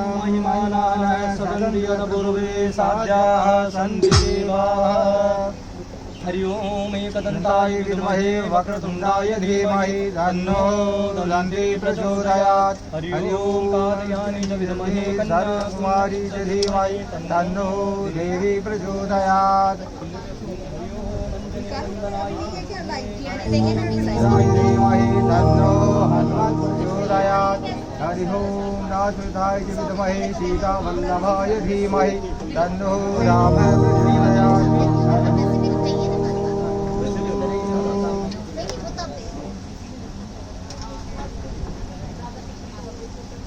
महिमानाय सदन्त्यपूर्वे साध्याः सन्ति देवाः। हरि ओम एकदन्ताय विद्महे वक्रतुण्डाय धीमहि तन्नो दन्ती प्रचोदयात्। हरि ओम कात्यायनाय च विद्महे सरस्वती च धीमहि तन्नो देवी प्रचोदयात्। धीमहि तन्नो हनुमत् प्रचोदयात्। हरि ओम नाथाय च विद्महे सीतावल्लभाय धीमहि तन्नो राम प्रचोदयात्।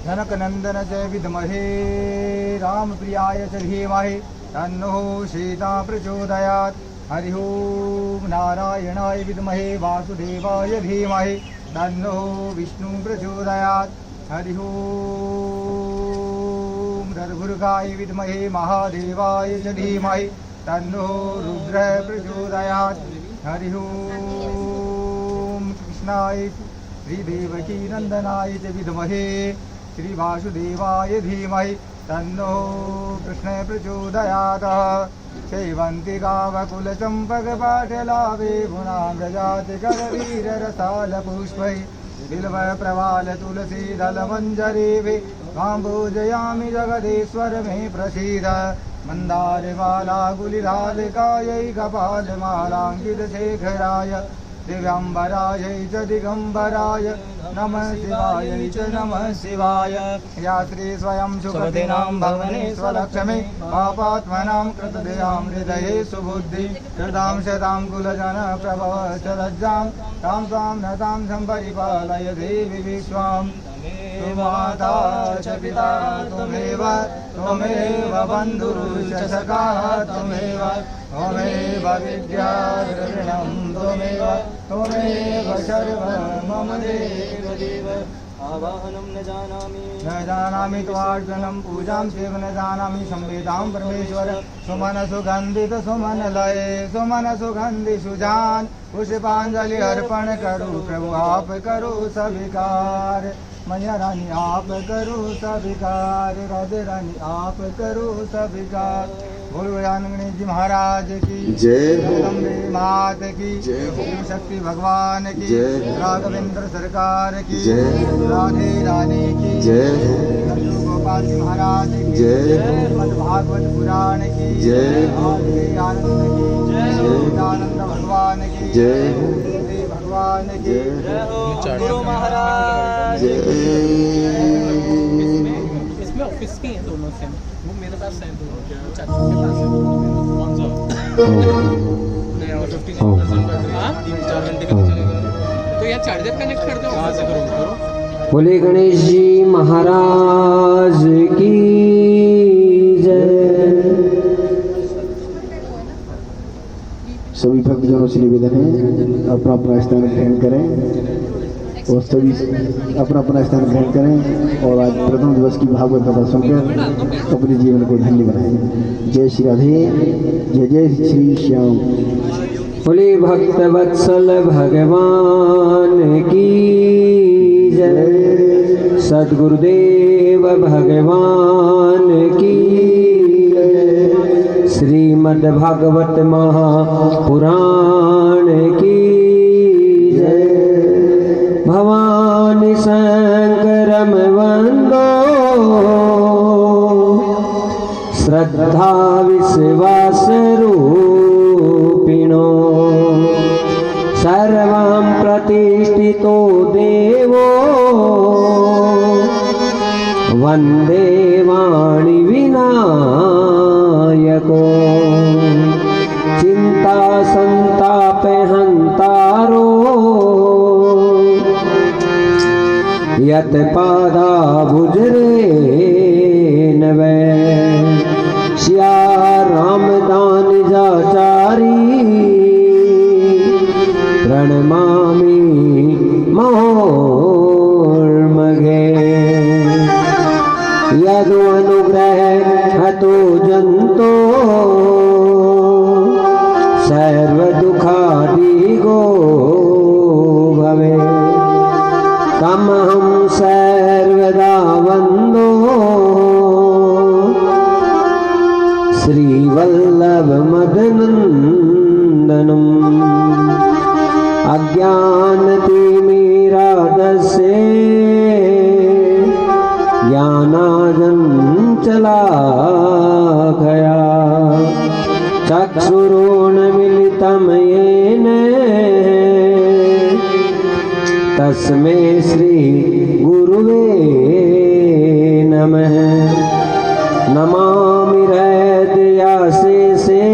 जनकनंदन च विद्महे रामप्रियाय च धीमहि तन्नो सीता प्रचोदयात्। हरि ओम नारायणाय विद्महे वासुदेवाय धीमहि तन्नो विष्णु प्रचोदयात्। हरि ओम रघुर्गाय विद्महे महादेवाय च धीमहि तन्नो रुद्र प्रचोदयात्। हरि ओम कृष्णाय श्रीदेवकी नंदनाय च विद्महे श्री वासुदेवाय धीमहि तन्नो कृष्ण प्रचोदयात्। सेवन्ति गावकुलचम्पकपाटलावे गुणाम्रजाति करवीररसालपुष्पै बिल्व प्रवाल तुलसी दलमञ्जरीभि काम्बोजयामि जगदीश्वर मे प्रसीद। मन्दारमाला गुलिलालिकायै कपालमालाङ्कितशेखराय दिव्याम्बरायै च दिगम्बराय नमः शिवायै च नमः शिवाय। या श्री स्वयं सुखदिनां भवने स्वलक्ष्मी पापात्मनां कृतदयां हृदये सुबुद्धि हृदां शतां कुलजन प्रभव च लज्जां तां तां नतां सम्परिपालय देवी विश्वां। माता च पिता त्वमेव त्वमेव बन्धुश्च सखा त्वमेव त्वमेव विद्या द्रविणं त्वमेव त्वमेव सर्वं मम देव देव। आवाहनं न जानामि त्वार्चनं पूजां सेव न जानामि संवेदां परमेश्वर। सुमन सुगंधित सुमन लय सुमन सुगंधि सुजान पुष्पांजलि अर्पण करो प्रभु आप करो स्वीकार। मैया रानी आप करो स्वीकार राधे रानी आप करो स्वीकार। बोलो गणेश जी महाराज की जय हो। जगदम्बे मात की जय हो। शिव शक्ति भगवान की जय हो। राघवेंद्र सरकार की जय हो। राधे रानी की जय हो। गोपाल जी महाराज की जय हो। श्रीमद् भागवत पुराण की जय हो। आनंद की जय हो। आनंद भगवान की जय हो। भगवान की जय हो। गुरु महाराज जय इसमें ऑफिस की हैं दोनों सेम। वो मेरे पास है दोनों, चाचू के पास है। कौन सा? नहीं और 15% बैटरी 3-4 घंटे का चलेगा। तो यार चार्जर कनेक्ट कर दो। कहाँ से करो? बोले गणेश जी महाराज की जय। सभी भक्तजनों से निवेदन है अपना अपना स्थान ग्रहण करें और सभी अपना अपना स्थान ग्रहण करें और आज प्रथम दिवस की भागवत कथा सुनकर अपने जीवन को धन्य बनाएं। जय श्री राधे जय जय श्री श्याम। बोले भक्त वत्सल भगवान की जय। सद्गुरुदेव भगवान की जय। श्रीमद् भागवत महापुराण की जय। भवानी शंकरम वंदो श्रद्धा विश्वास रूपिणो सर्वं प्रतिष्ठितो देवो वंदे वाणी विनायको। चिंता संताप हंतारो यत पादा भुजरे नवे। श्या रामदान जाचारी प्रणमामि महोर्मघे। यदु अनुग्रह हतो जंतो सर्व दुखादिगो भवे। तमहं सर्वदा वन्दो श्रीवल्लभ मदनन्दनम् अज्ञानतिमिरान्धस्य ज्ञानाञ्जनशलाकया चक्षुरुन्मीलितं येन तस्मै श्री गुरुवे नमः। नमामि हृदयाशेषे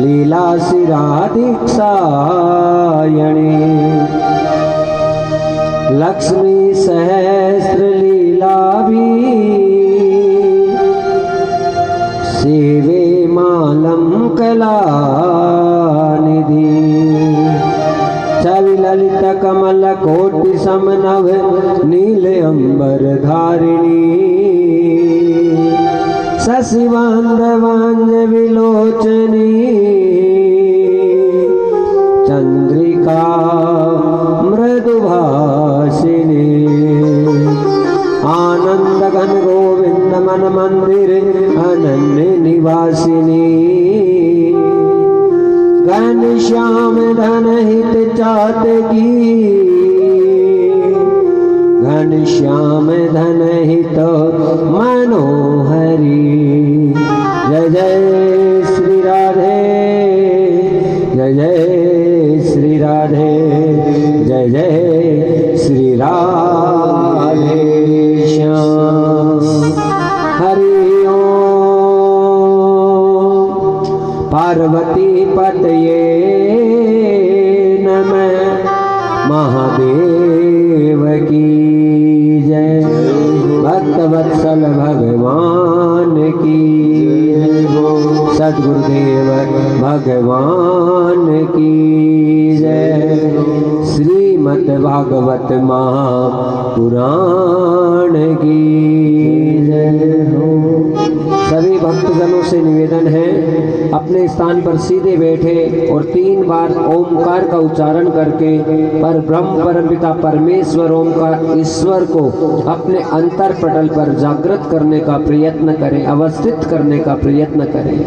लीलाशिराधिक्षायणे लक्ष्मी सहस्रलीलाभि सेवे मालं कलानिधि ललित कमल कोटि समनव नील अंबर धारिणी शशिवांद विलोचनी चंद्रिका मृदुभाषिनी आनंद घन गोविंद मन मंदिर अनन्य निवासिनी घनश्याम धन हित चातकी घनश्याम धन हित मनोहरी जय जय श्री राधे जय जय श्री राधे जय जय श्री राधे श्याम हरि पार्वती पतये नमः महादेव की जय भक्तवत्सल भगवान की सद्गुरुदेव भगवान की जय श्रीमद् भागवत महापुराण की जय हो। सभी भक्तजनों से निवेदन है अपने स्थान पर सीधे बैठे और 3 बार ओमकार का उच्चारण करके पर ब्रह्म परमपिता परमेश्वर ओमकार ईश्वर को अपने अंतर पटल पर जागृत करने का प्रयत्न करें, अवस्थित करने का प्रयत्न करें।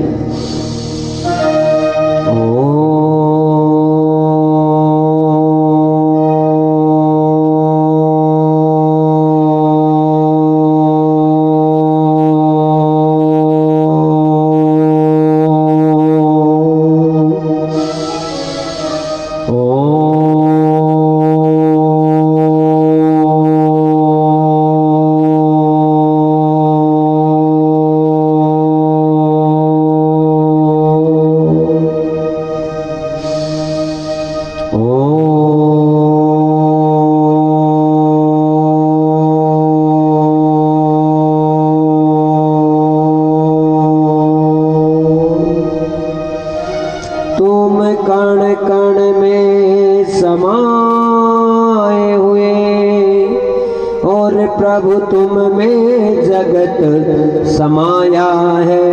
तुम कण कण में समाये हुए और प्रभु तुम में जगत समाया है।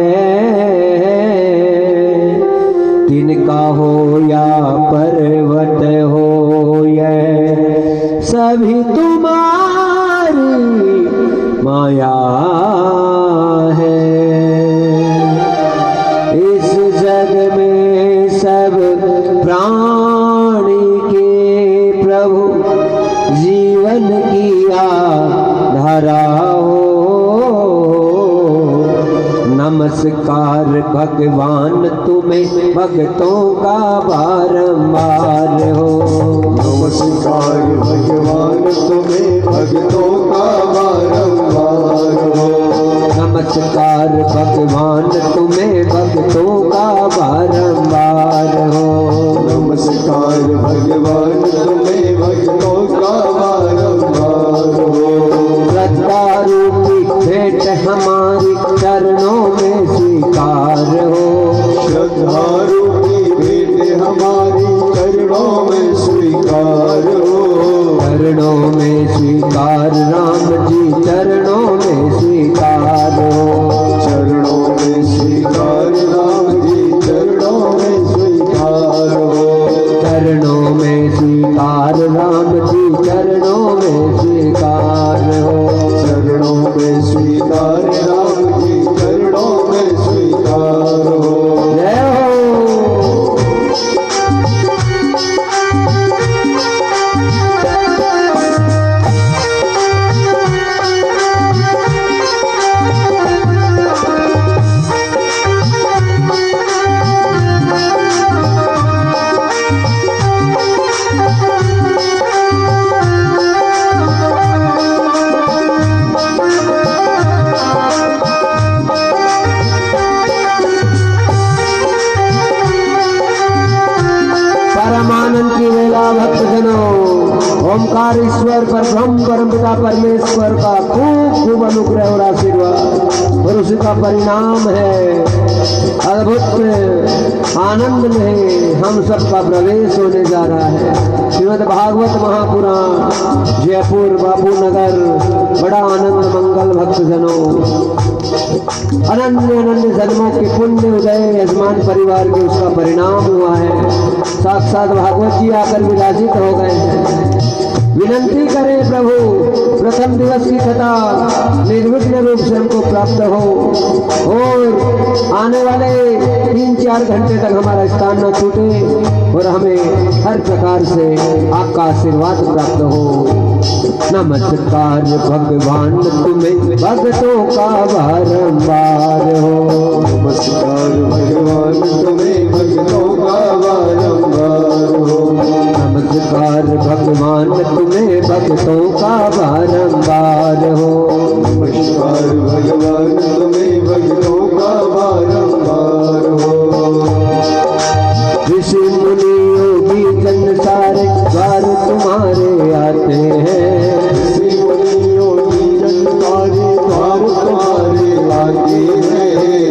तिनका हो या पर्वत हो या सभी तुम्हारी माया है। इस जग में सब प्राणी के प्रभु जीवन की धारा हो। नमस्कार भगवान तुम्हें भक्तों का बारंबार हो। नमस्कार भगवान तुम्हें भक्तों का बारंबार हो। नमस्कार भगवान तुम्हें भक्तों का बारंबार हो। नमस्कार भगवान तुम्हें भक्तों का बारंबार हो। श्रद्धा रूपी भेंट हमारी चरणों में स्वीकार हो। श्रद्धा रूपी भेंट हमारी चरणों में स्वीकार हो। चरणों में स्वीकार राम जी चरणों में स्वीकार हो। चरणों में स्वीकार राम जी चरणों में स्वीकार हो। चरणों में स्वीकार राम जी चरणों में स्वीकार हो। चरणों में स्वीकार राम जी चरणों में और परब्रह्म परम पिता परमेश्वर का खूब खूब अनुग्रह और आशीर्वाद और उसी का परिणाम है अद्भुत आनंद में हम सबका प्रवेश होने जा रहा है। श्रीमद् भागवत महापुराण जयपुर बापू नगर बड़ा आनंद मंगल भक्तजनों अनन्य अनन्य जन्मों के पुण्य उदय यजमान परिवार के उसका परिणाम हुआ है। साक्षात भागवत जी आकर विराजित हो गए हैं। विनंती करें प्रभु प्रथम दिवस की कथा निर्विघ्न रूप से हमको प्राप्त हो और आने वाले 3-4 घंटे तक हमारा स्थान न छूटे और हमें हर प्रकार से आपका आशीर्वाद प्राप्त हो। नमस्कार भगवान तुम्हें भक्तों का बारंबार हो। नमस्कार भगवान तुम्हें भक्तों का बारंबार हो। नमस्कार भगवान तुम्हें भक्तों का बारंबार हो। नमस्कार भगवान तुम्हें भक्तों का बारंबार हो। ऋषि मुनि योगी जन सारे द्वार तुम्हारे आते हैं। ऋषि मुनि योगी जन सारे द्वार तुम्हारे आते हैं।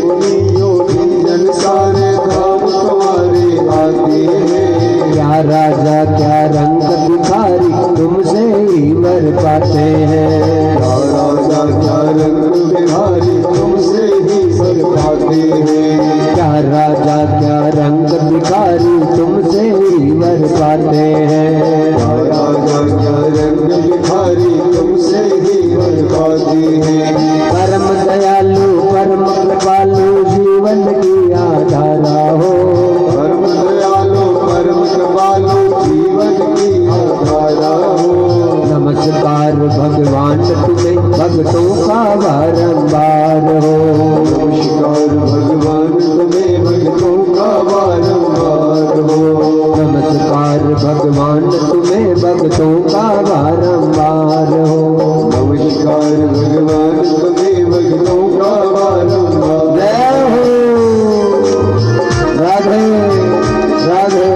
मुनि योगी जन सारे द्वार तुम्हारे आते हैं। क्या राजा क्या रंग भिखारी तुमसे ही वर पाते हैं। क्या राजा क्या रंग बिहारी तुमसे ही वर पाते हैं। क्या राजा क्या रंग भिखारी तुमसे ही वर पाते हैं। क्या राजा क्या रंग बिहारी तुमसे ही वर पाते हैं। परम दयालु परम कृपालु जीवन की आधारा हो। परम दयालु परम कृपालु जीवन की आधारा हो। नमस्कार भगवान तुम्हें भक्तों का बारंबार हो। नमस्कार भगवान तुम्हें भक्तों का बारंबार हो। नमस्कार भगवान तुम्हें भक्तों का बारंबार हो। नमस्कार भगवान तुम्हें भक्तों का बारंबार। जय हो राधे राधे।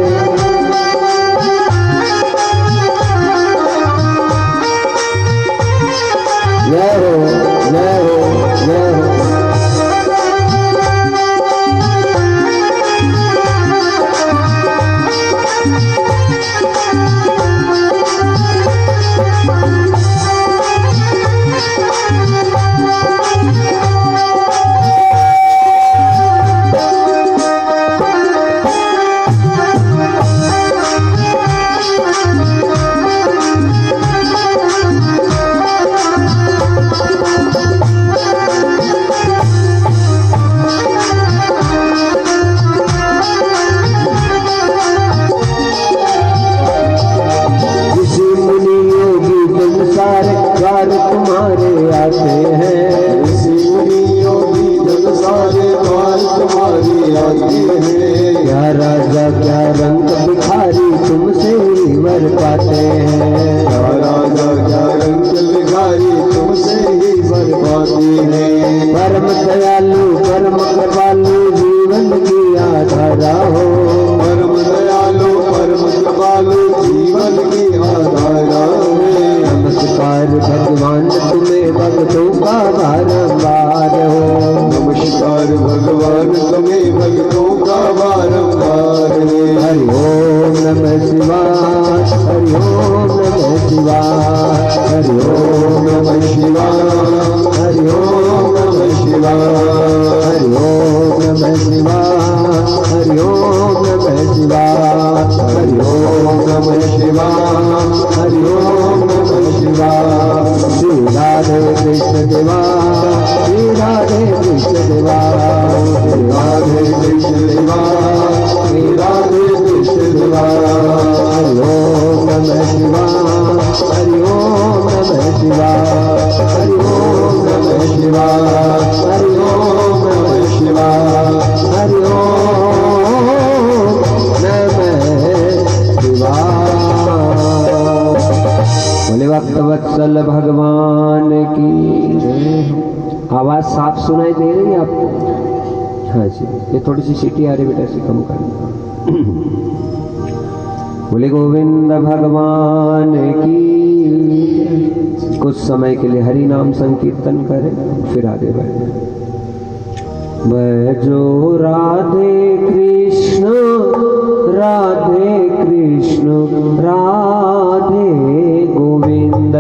जय हो जय हो जय हो। परम दयालु परम कृपालु जीवन की आधारा हो। परम दयालु परम कृपालु जीवन की आधारा हो। नमस्कार भगवान तुम्हें भक्तों का बारंबार हो। नमस्कार भगवान तुम्हें भक्तों का बारंबार है। हरि ओम नमः शिवाय हरि ओम नमः शिवाय हरि ओम नमः शिवाय हरि ओम नमः शिवाय हरि ओम नमः शिवाय हरि ओम नमः शिवाय हरि ओम नमः शिवाय हरि ओम नमः शिवाय। श्री राधे कृष्ण देवा श्री राधे कृष्ण देवा श्री राधे कृष्ण देवा श्री राधे कृष्ण देवा। हरि ओम नमः शिवाय हरि ओम नमः शिवाय हरि ओम नमः शिवाय हरि ओम नमः शिवाय हरि ओम नमः शिवाय। बोले भक्त वत्सल भगवान की। आवाज साफ सुनाई दे रही है आपको? हाँ जी, ये थोड़ी सी सीटी आ रही बेटा, इसे कम करना। बोले गोविंद भगवान की। कुछ समय के लिए हरि नाम संकीर्तन करें, फिर आगे बढ़े। भजो राधे कृष्ण राधे कृष्ण राधे गोविंद।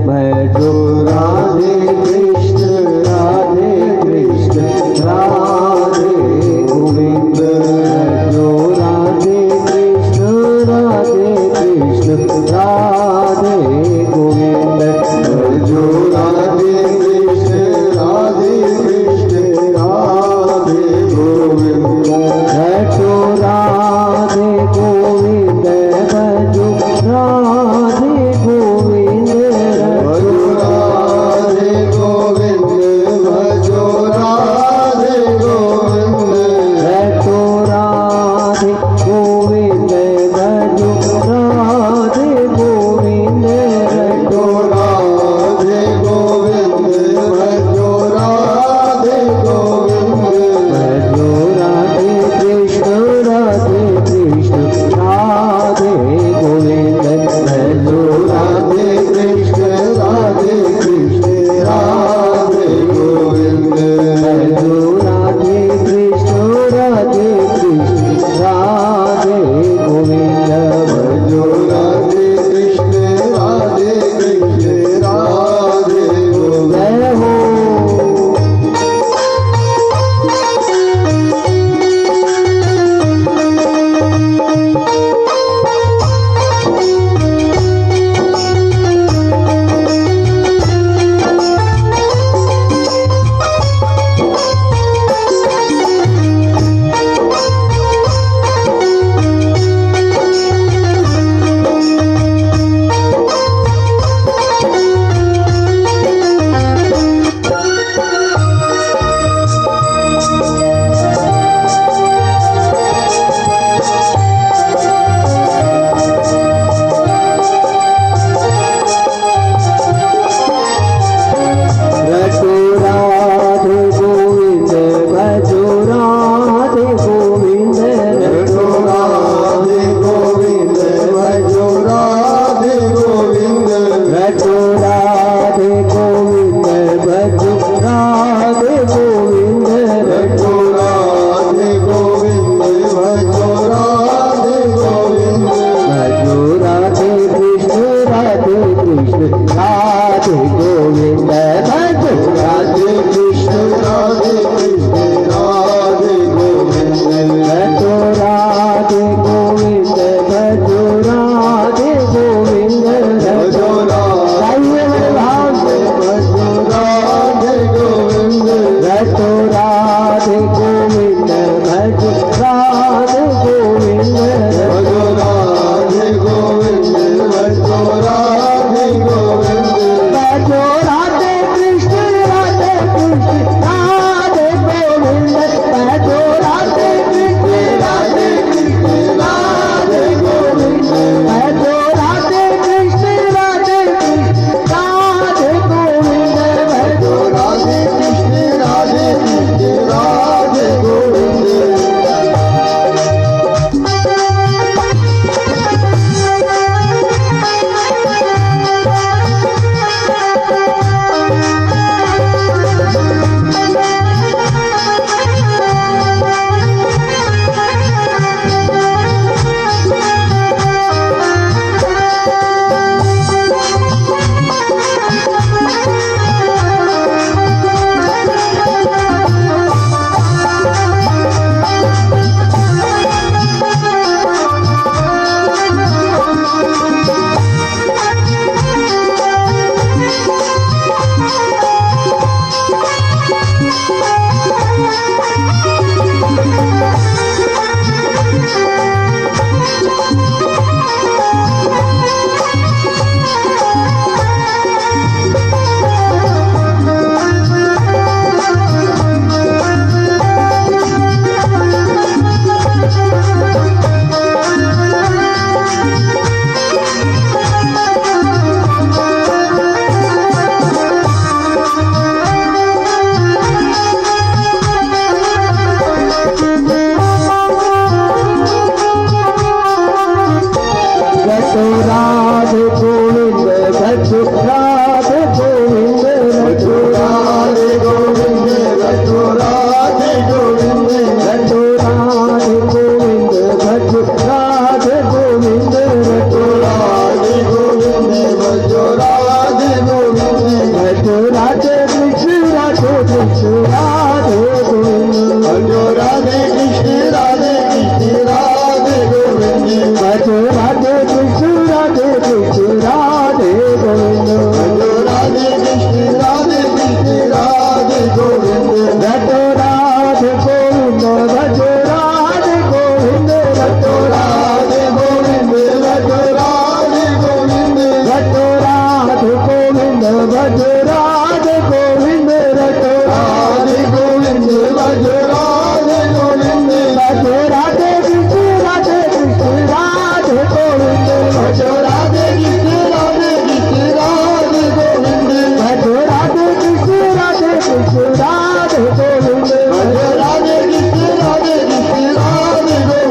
भजो राधे कृष्ण राधे कृष्ण राधे गोविंद। भजो राधे कृष्ण राधे कृष्ण राधे गोविंद। भजो राधे कृष्ण राधे कृष्ण राधे गोविंद। भजो राधे गोविंद भजो राधे गोविंद। भजो राधे गोविंद भजो राधे गोविंद। भजो राधे गोविंद भजो राधे गोविंद। भजो राधे गोविंद भजो राधे गोविंद। भजो राधे कृष्ण राधे कृष्ण राधे गोविंद। भजो राधे कृष्ण राधे कृष्ण राधे गोविंद। भजो राधे कृष्ण राधे कृष्ण राधे गोविंद। भजो राधे कृष्ण राधे कृष्ण राधे गोविंद। जय हो। भजो राधे गोविंद भजो राधे गोविंद। भजो राधे गोविंद भजो राधे गोविंद। भजो राधे गोविंद भजो राधे गोविंद। भजो राधे गोविंद भजो राधे गोविंद। भजो राधे कृष्ण राधे कृष्ण राधे गोविंद। भजो राधे कृष्ण राधे कृष्ण राधे गोविंद। भजो राधे गोविंद भजो राधे गोविंद। भजो राधे भजो राधे गोविंद। भजो राधे गोविंद भजो राधे गोविंद। भजो राधे गोविंद भजो राधे गोविंद। भजो राधे कृष्ण राधे कृष्ण राधे गोविंद रटो राधे गोविंद भजो राधे गोविंद भजो राधे कृष्ण राधे कृष्ण राधे गोविंद भजो राधे कृष्ण राधे कृष्ण राधे गोविंद भजो राधे कृष्ण राधे कृष्ण राधे गोविंद भजो राधे कृष्ण राधे कृष्ण राधे गोविंद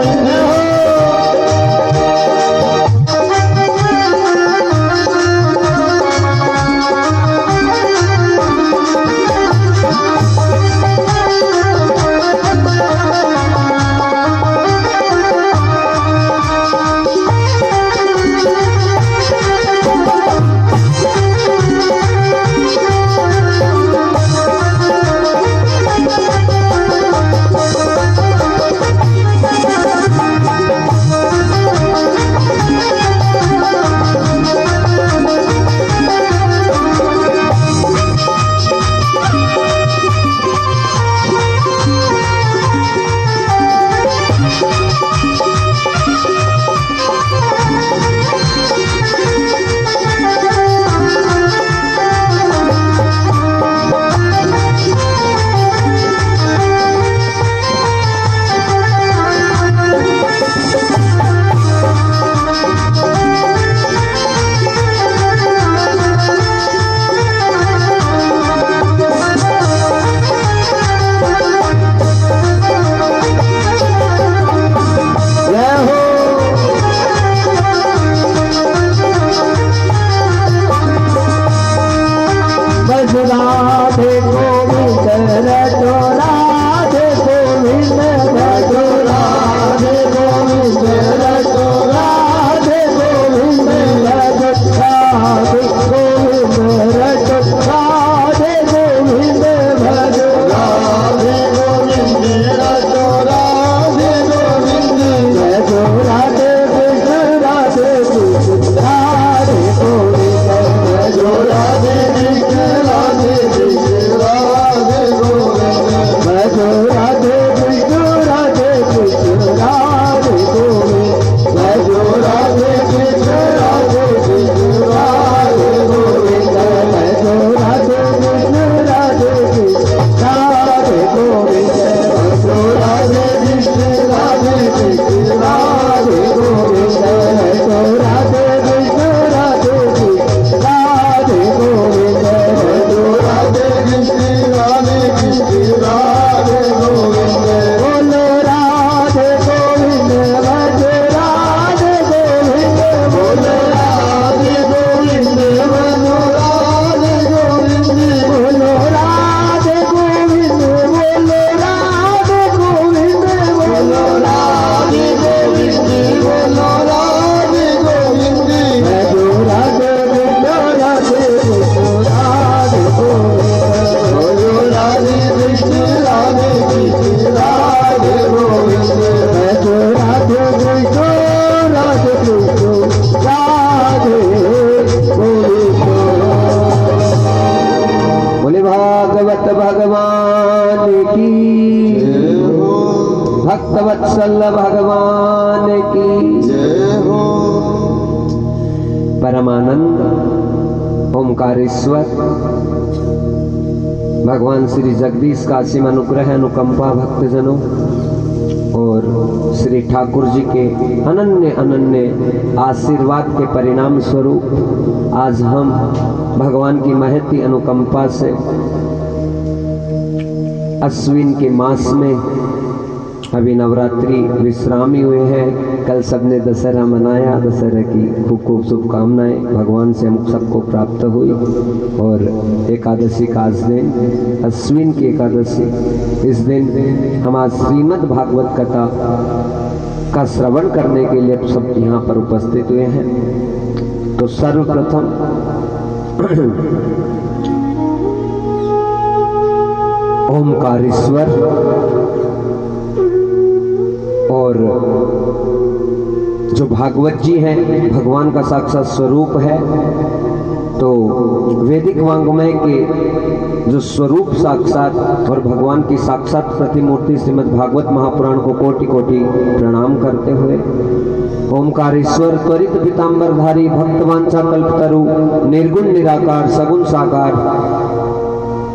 राधे गोविंद रटो राधे गोविंद भजो राधे गोविंद रटो राधे गोविंद भजो राधे गोविंद रटो राधे गोविंद भजो राधे गोविंद रटो राधे गोविंद भजो राधे कृष्ण राधे कृष्ण राधे गोविंद भजो राधे कृष्ण राधे कृष्ण राधे गोविंद भजो राधे कृष्ण राधे कृष्ण राधे गोविंद भजो राधे कृष्ण राधे कृष्ण राधे गोविंद भजो राधे कृष्ण राधे कृष्ण राधे गोविंद भजो राधे कृष्ण राधे कृष्ण राधे गोविंद भजो राधे कृष्ण राधे कृष्ण राधे गोविंद भजो राधे कृष्ण राधे कृष्ण राधे गोविंद बोलो राधे गोविंद भजो राधे गोविंद बोलो राधे गोविंद भजो राधे गोविंद बोलो राधे गोविंद बोलो राधे गोविंद बोलो राधे गोविंद बोलो राधे गोविंद भजो राधे कृष्ण राधे कृष्ण राधे गोविंद भजो राधे कृष्ण राधे कृष्ण राधे गोविंद भजो राधे कृष्ण राधे कृष्ण राधे गोविंद। बोले भागवत भगवान की भक्त वत्सल भगवान की परमानंद ओमकारेश्वर भगवान श्री जगदीश का असीम अनुग्रह अनुकंपा भक्तजनों और श्री ठाकुर जी के अनन्य अनन्य आशीर्वाद के परिणाम स्वरूप आज हम भगवान की महती अनुकंपा से अश्विन के मास में अभी नवरात्रि विश्रामी हुए हैं। कल सबने दशहरा मनाया, दशहरा की खूब खूब शुभकामनाएं भगवान से हम सबको प्राप्त हुई। और एकादशी का आज दिन अश्विन की एकादशी, इस दिन हम आज श्रीमद् भागवत कथा का श्रवण करने के लिए सब यहाँ पर उपस्थित हुए हैं। तो सर्वप्रथम ओमकारेश्वर और जो भागवत जी हैं भगवान का साक्षात स्वरूप है, तो तो वैदिक वांग्मय के जो स्वरूप साक्षात और भगवान की साक्षात प्रतिमूर्ति श्रीमद् भागवत महापुराण को कोटि कोटि प्रणाम करते हुए ओमकारेश्वर त्वरित पीतांबरधारी भक्तवांछा कल्पतरु निर्गुण निराकार सगुण साकार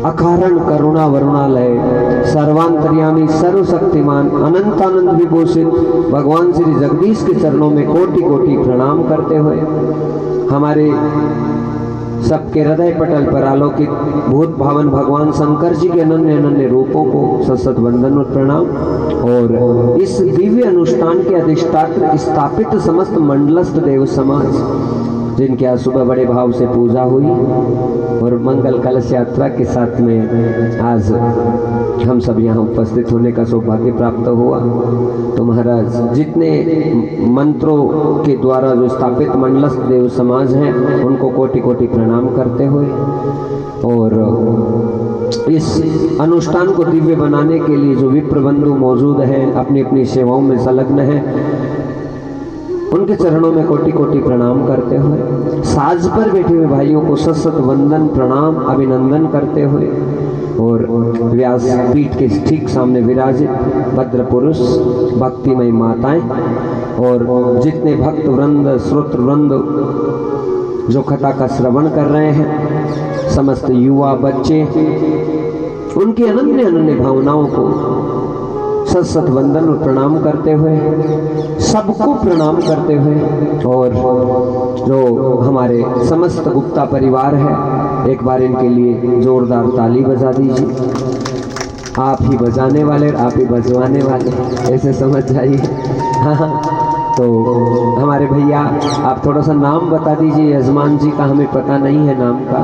अकारण करुणा वरुणालय सर्वांतर्यामी सर्वशक्तिमान अनंतानंद विभूषित भगवान श्री जगदीश के चरणों में कोटि कोटि प्रणाम करते हुए हमारे सबके हृदय पटल पर आलोकित भूत भावन भगवान शंकर जी के अनन्य अनन्य रूपों को सशत वंदन और प्रणाम। और इस दिव्य अनुष्ठान के अधिष्ठात्र स्थापित समस्त मंडलस्थ देव समाज जिनके आज सुबह बड़े भाव से पूजा हुई और मंगल कलश यात्रा के साथ में आज हम सब यहाँ उपस्थित होने का सौभाग्य प्राप्त हुआ। तो महाराज जितने मंत्रों के द्वारा जो स्थापित मंडलस्थ देव समाज हैं उनको कोटि कोटि प्रणाम करते हुए और इस अनुष्ठान को दिव्य बनाने के लिए जो विप्र बंधु मौजूद हैं अपनी अपनी सेवाओं में संलग्न हैं उनके चरणों में कोटि कोटि प्रणाम करते हुए साज पर बैठे हुए भाइयों को सशत वंदन प्रणाम अभिनंदन करते हुए और व्यास पीठ के ठीक सामने विराजित भद्र पुरुष भक्तिमय माताएं और जितने भक्त वृंद श्रोत्र वृंद जो कथा का श्रवण कर रहे हैं समस्त युवा बच्चे उनकी अनन्य अनन्य भावनाओं को सत वंदन और प्रणाम करते हुए सबको प्रणाम करते हुए और जो हमारे समस्त गुप्ता परिवार है एक बार इनके लिए जोरदार ताली बजा दीजिए। आप ही बजाने वाले आप ही बजवाने वाले ऐसे समझ जाइए। हाँ तो हमारे भैया आप थोड़ा सा नाम बता दीजिए यजमान जी का हमें पता नहीं है नाम का।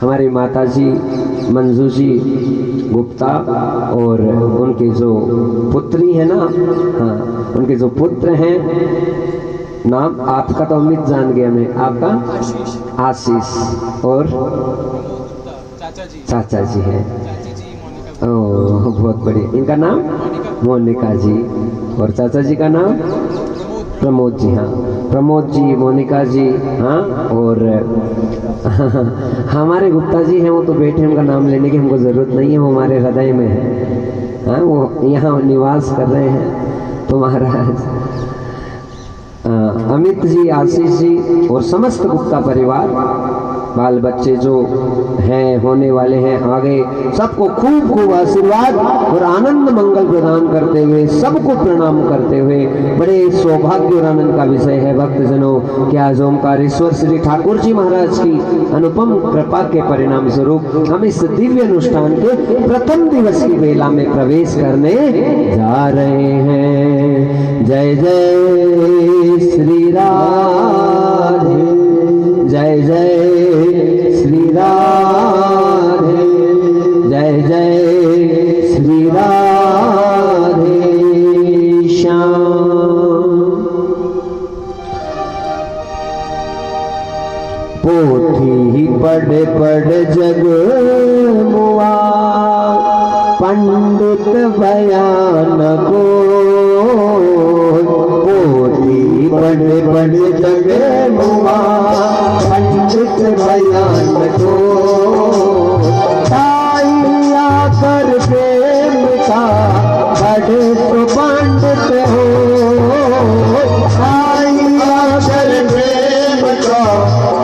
हमारी माताजी मंजू जी गुप्ता और उनके जो पुत्री है ना हाँ उनके जो पुत्र हैं नाम आपका तो अमित जान गया मैं आपका आशीष और चाचा जी है ओह बहुत बढ़िया इनका नाम मोनिका जी और चाचा जी का नाम प्रमोद जी। हाँ प्रमोद जी मोनिका जी हाँ और हमारे गुप्ता जी हैं वो तो बेटे उनका नाम लेने की हमको ज़रूरत नहीं है वो हमारे हृदय में है। हाँ वो यहाँ निवास कर रहे हैं। तो महाराज अमित जी आशीष जी और समस्त गुप्ता परिवार बाल बच्चे जो हैं होने वाले हैं आगे सबको खूब खूब आशीर्वाद और आनंद मंगल प्रदान करते हुए सबको प्रणाम करते हुए बड़े सौभाग्य और आनंद का विषय है भक्तजनों कि आज ओमकारेश्वर श्री ठाकुर जी महाराज की अनुपम कृपा के परिणाम स्वरूप हम इस दिव्य अनुष्ठान के प्रथम दिवस की वेला में प्रवेश करने जा रहे हैं। जय जय श्री राधे जय जय श्री राधे जय जय श्री राधे श्याम। पोथी पढ़ पढ़ जग मुआ पंडित बयान को पोथी पढ़ पढ़ जग मुआ पंडित बयान को ताइया कर प्रेम का बड़े तो पंडित हो ताइया कर प्रेम का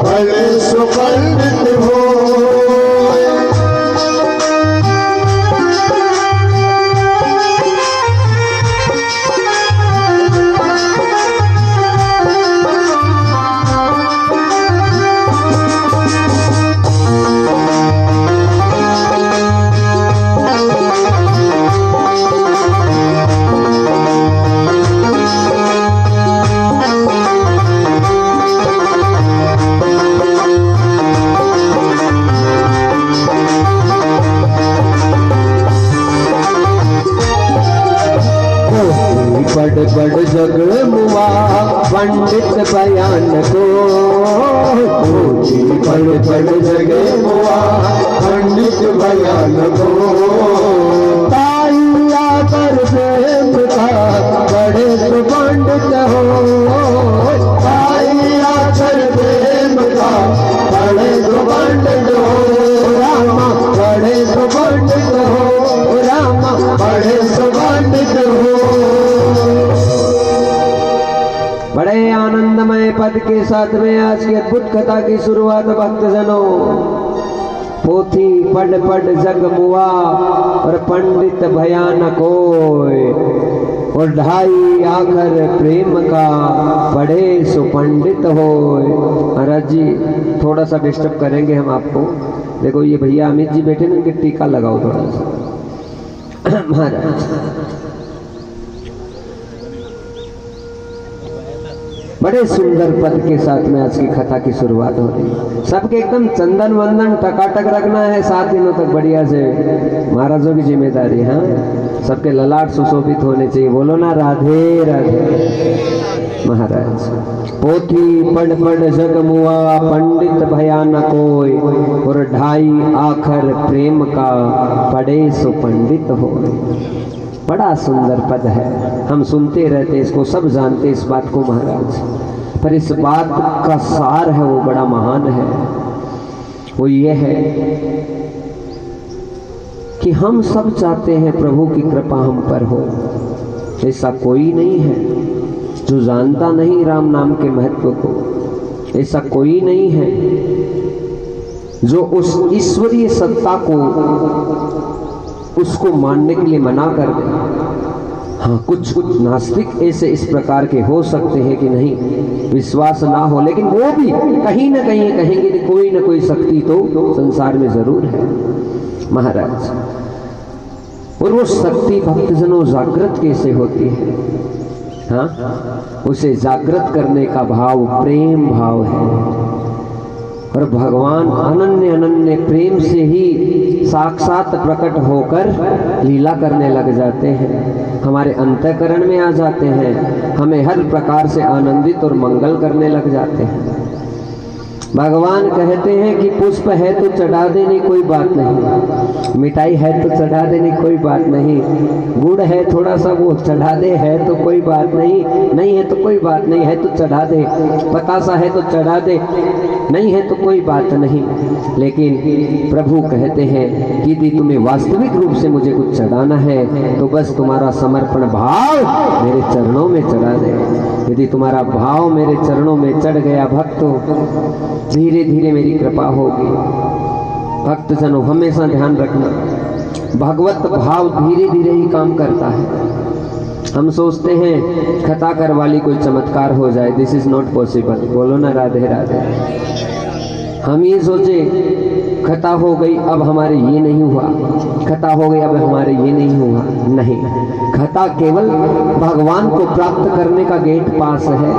बड़े सो पंडित हो। पढ़ पढ़ जग मुआ पंडित बयान को पढ़ पढ़ जग मुआ पंडित बयान को ताइया आकर प्रेम का बड़े तो पंडित हो, भाई आकर प्रेम का बड़े तो पंडित हो, रामा बड़े तो पंडित हो, रामा बड़े तो पंडित हो। बड़े आनंदमय पद के साथ में आज की अद्भुत कथा की शुरुआत भक्तजनों। पोथी पढ़ पढ़ जग मुआ और पंडित भयानक होय, और ढाई आखर प्रेम का पढ़े सो पंडित होय। महाराज जी थोड़ा सा डिस्टर्ब करेंगे हम आपको। देखो ये भैया अमित जी बैठे ना, इनके टीका लगाओ थोड़ा सा। महाराज बड़े सुंदर पद के साथ में आज की कथा की शुरुआत हो रही है। सबके एकदम चंदन वंदन टकाटक रखना है 7 दिनों तक बढ़िया से, महाराजों की जिम्मेदारी। हाँ, सबके ललाट सुशोभित होने चाहिए। बोलो ना राधे राधे। महाराज पोथी पढ़ पढ़ जग मुआ पंडित भयानक होय, और ढाई आखर प्रेम का पढ़े सो पंडित होय। बड़ा सुंदर पद है, हम सुनते रहते इसको, सब जानते इस बात को महाराज, पर इस बात का सार है वो बड़ा महान है। वो ये है कि हम सब चाहते हैं प्रभु की कृपा हम पर हो। ऐसा कोई नहीं है जो जानता नहीं राम नाम के महत्व को। ऐसा कोई नहीं है जो उस ईश्वरीय सत्ता को उसको मानने के लिए मना कर दे। हाँ, कुछ नास्तिक ऐसे इस प्रकार के हो सकते हैं कि नहीं विश्वास ना हो, लेकिन वो भी कहीं ना कहीं कहेंगे कि कोई ना कोई शक्ति तो संसार में जरूर है महाराज। और वो शक्ति भक्तजनों जागृत कैसे होती है? हाँ, उसे जागृत करने का भाव प्रेम भाव है। और भगवान अनन्य अनन्य प्रेम से ही साक्षात प्रकट होकर लीला करने लग जाते हैं, हमारे अंतःकरण में आ जाते हैं, हमें हर प्रकार से आनंदित और मंगल करने लग जाते हैं। भगवान कहते हैं कि पुष्प है तो चढ़ा देने कोई बात नहीं, मिठाई है तो चढ़ा देने कोई बात नहीं, गुड़ है थोड़ा सा वो चढ़ा दे, है तो कोई बात नहीं, नहीं है तो कोई बात नहीं, है तो चढ़ा दे, बतासा है तो चढ़ा दे, नहीं है तो कोई बात नहीं। लेकिन प्रभु कहते हैं कि यदि तुम्हें वास्तविक रूप से मुझे कुछ चढ़ाना है तो बस तुम्हारा समर्पण भाव मेरे चरणों में चढ़ा दे। यदि तुम्हारा भाव मेरे चरणों में चढ़ गया भक्तों, धीरे धीरे मेरी कृपा होगी। भक्तजनों हमेशा ध्यान रखना, भगवत भाव धीरे धीरे ही काम करता है। हम सोचते हैं कथा कर वाली कोई चमत्कार हो जाए, दिस इज नॉट पॉसिबल। बोलो ना राधे राधे। हम ये सोचे कथा हो गई अब हमारे ये नहीं हुआ, कथा हो गई अब हमारे ये नहीं हुआ। नहीं, कथा केवल भगवान को प्राप्त करने का गेट पास है,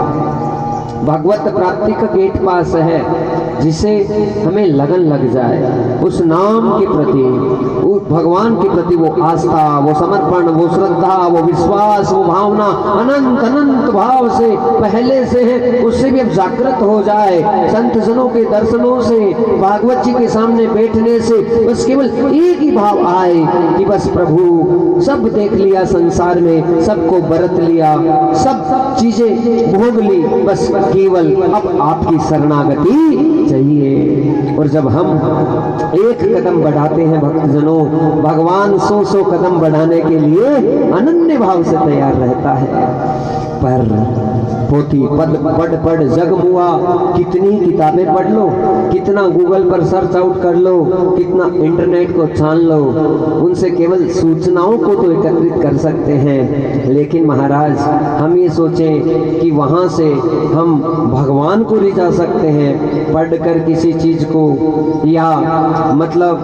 भगवत प्राप्ति का गेट पास है, जिसे हमें लगन लग जाए उस नाम के प्रति, भगवान के प्रति वो आस्था, वो समर्पण, वो श्रद्धा, वो विश्वास, वो भावना अनंत अनंत भाव से पहले से है, उससे भी अब जागृत हो जाए। संत जनों के दर्शनों से, भागवत जी के सामने बैठने से बस केवल एक ही भाव आए कि बस प्रभु सब देख लिया संसार में, सबको बरत लिया, सब चीजें भोग ली, बस केवल अब आपकी शरणागति चाहिए। और जब हम एक कदम बढ़ाते हैं भक्तजनों, भगवान 100 कदम बढ़ाने के लिए अनन्य भाव से तैयार रहता है। पर पोथी पढ़ पढ़ जग मुआ, कितनी किताबें पढ़ लो, कितना गूगल पर सर्च आउट कर लो, कितना इंटरनेट को छान लो, उनसे केवल सूचनाओं को तो एकत्रित कर सकते हैं, लेकिन महाराज हम ये सोचें कि वहाँ से हम भगवान को रिझा सकते हैं पढ़कर किसी चीज को, या मतलब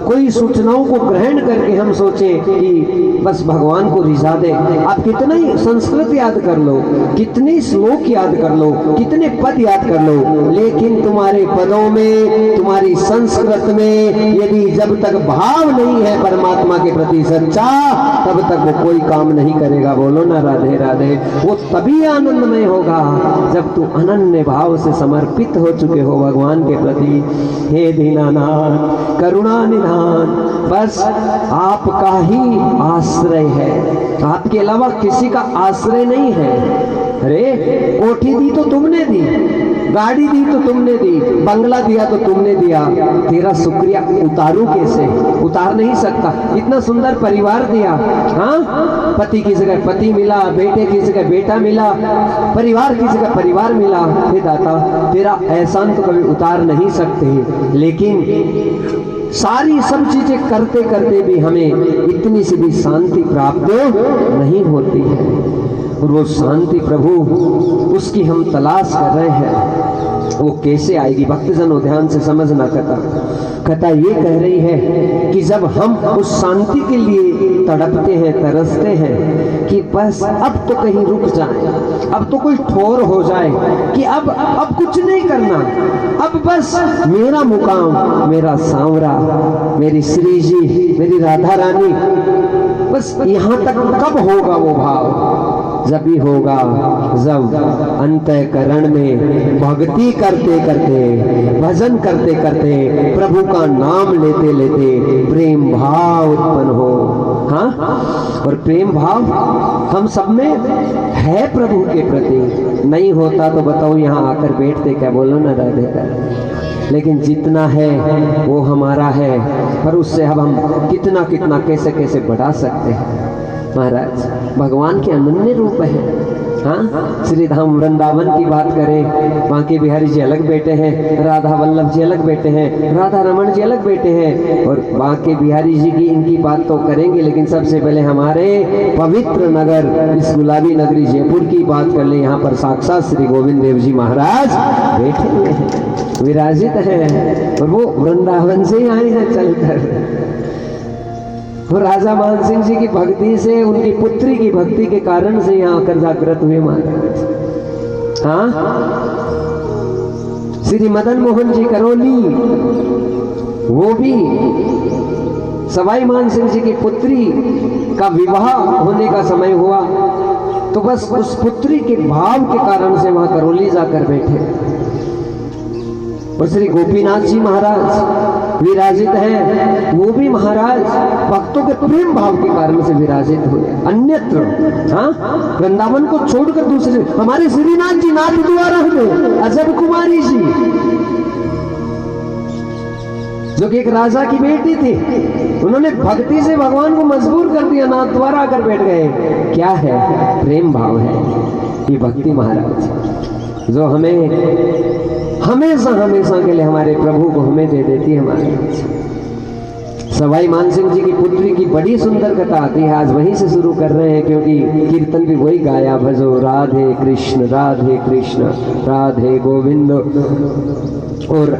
कोई सूचनाओं को ग्रहण करके हम सोचें कि बस भगवान को रिझा दे। आप कितना ही संस्कृत याद कर लो, कितने श्लोक याद कर लो, कितने पद याद कर लो, लेकिन तुम्हारे पदों में, तुम्हारी संस्कृत में यदि जब तक भाव नहीं है परमात्मा के प्रति सच्चा, तब तक वो कोई काम नहीं करेगा। बोलो ना राधे राधे। वो तभी आनंदमय होगा जब तू अनन्य भाव से समर्पित हो चुके हो भगवान के प्रति। हे दीनानाथ करुणा निधान, बस आपका ही आश्रय है, आपके अलावा किसी का आश्रय नहीं है। अरे कोठी दी तो तुमने दी, गाड़ी दी तो तुमने दी, बंगला दिया तो तुमने दिया, तेरा शुक्रिया उतारू कैसे? उतार नहीं सकता। इतना सुंदर परिवार दिया, हाँ, पति की जगह पति मिला, बेटे की जगह बेटा मिला, परिवार की जगह परिवार मिला। हे दाता, तेरा एहसान तो कभी उतार नहीं सकते, लेकिन सारी सब चीजें करते करते भी हमें इतनी सी भी शांति प्राप्त नहीं होती है। और वो शांति प्रभु, उसकी हम तलाश कर रहे हैं, वो कैसे आएगी? भक्तजनों ध्यान से समझना। कथा ये कह रही है कि जब हम उस शांति के लिए तड़पते हैं, तरसते हैं कि बस अब तो कहीं रुक जाए, अब तो कोई ठोर हो जाए कि अब कुछ नहीं करना, अब बस मेरा मुकाम, मेरा सांवरा, मेरी श्री जी, मेरी राधा रानी, बस यहाँ तक कब होगा वो भाव? जब भी होगा जब अंतःकरण में भक्ति करते करते, भजन करते करते, प्रभु का नाम लेते लेते प्रेम भाव उत्पन्न हो। हाँ, और प्रेम भाव हम सब में है प्रभु के प्रति। नहीं होता तो बताओ यहाँ आकर बैठते क्या? बोलो ना राधे राधे। लेकिन जितना है वो हमारा है, पर उससे अब हम कितना कितना कैसे कैसे बढ़ा सकते हैं। महाराज भगवान के अनन्य रूप है। हाँ, श्री धाम वृंदावन की बात करें, बांके बिहारी जी अलग बेटे हैं, राधा वल्लभ जी अलग बेटे हैं, राधा रमन जी अलग बेटे हैं, और बांके बिहारी जी की इनकी बात तो करेंगे, लेकिन सबसे पहले हमारे पवित्र नगर, इस गुलाबी नगरी जयपुर की बात कर ले। यहाँ पर साक्षात श्री गोविंद देव जी महाराज बैठे हुए हैं, विराजित हैं, और वो वृंदावन से ही आए हैं चलकर। वो राजा मान सिंह जी की भक्ति से, उनकी पुत्री की भक्ति के कारण से यहाँ आकर जागृत हुए महाराज। हाँ, श्री मदन मोहन जी करौली, वो भी सवाई मान सिंह जी की पुत्री का विवाह होने का समय हुआ, तो बस उस पुत्री के भाव के कारण से वहां करौली जाकर बैठे। और श्री गोपीनाथ जी महाराज विराजित हैं, वो भी महाराज भक्तों के प्रेम भाव के कारण से विराजित हुए। अन्यत्र, हाँ, वृंदावन को छोड़कर दूसरे, हमारे श्रीनाथ जी नाथ द्वारा में अजब कुमारी जी, जो कि एक राजा की बेटी थी, उन्होंने भक्ति से भगवान को मजबूर कर दिया, नाथ द्वारा आकर बैठ गए। क्या है? प्रेम भाव है ये भक्ति महाराज, जो हमें हमेशा हमेशा के लिए हमारे प्रभु को हमें दे देती है। हमारे सवाई मानसिंह जी की पुत्री की बड़ी सुंदर कथा आती है, आज वहीं से शुरू कर रहे हैं, क्योंकि कीर्तन भी वही गाया, भजो राधे कृष्ण राधे गोविंद। और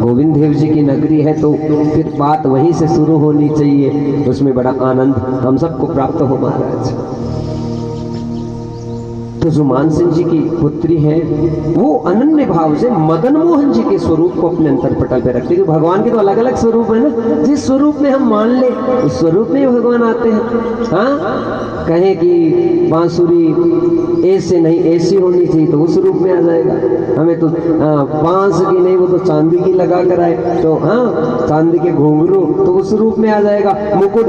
गोविंद देव जी की नगरी है तो फिर बात वहीं से शुरू होनी चाहिए, उसमें बड़ा आनंद हम सबको प्राप्त हो महाराज। तो जो मान सिंह जी की पुत्री है, वो अनन्य भाव से मदन मोहन जी के स्वरूप को अपने अंतर पटल पे रखती है। भगवान के तो अलग अलग स्वरूप है ना, जिस स्वरूप में हम मान ले उस स्वरूप में भगवान आते हैं। हाँ, कहें कि बांसुरी ऐसे नहीं ऐसी होनी चाहिए तो उस रूप में आ जाएगा। हमें तो बांस की नहीं, वो तो चांदी की लगा कर आए, तो हाँ चांदी के घुंघरू तो उस रूप में आ जाएगा। मुकुट,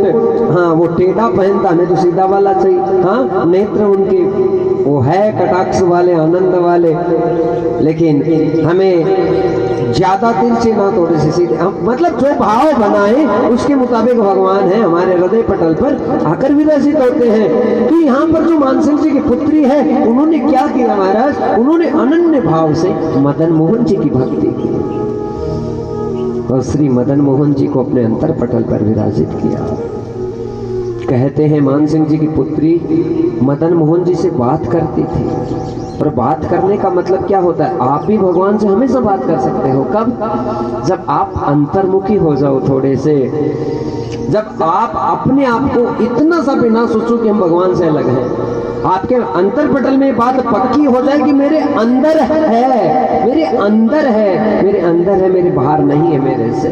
हाँ वो टेढ़ा पहनता, हमें तो सीधा वाला चाहिए। हाँ, नेत्र उनके वो है कटाक्ष वाले, आनंद वाले, लेकिन हमें ज्यादा दिल से ना थोड़े से सीधे, मतलब जो भाव बनाए उसके मुताबिक भगवान है हमारे हृदय पटल पर आकर विराजित होते हैं। तो यहाँ पर जो मानसिंह जी की पुत्री है, उन्होंने क्या किया महाराज? उन्होंने अनन्य भाव से मदन मोहन जी की भक्ति की और श्री मदन मोहन जी को अपने अंतर पटल पर विराजित किया। कहते हैं मान सिंह जी की पुत्री मदन मोहन जी से बात करती थी, और बात करने का मतलब क्या होता है? आप भी भगवान से हमेशा बात कर सकते हो। कब? जब आप अंतर्मुखी हो जाओ थोड़े से, जब आप अपने आप को इतना सा भी ना सोचो कि हम भगवान से अलग हैं, आपके अंतर पटल में बात पक्की हो जाए कि मेरे अंदर है, मेरे अंदर है, मेरे अंदर है, मेरे बाहर नहीं है मेरे से।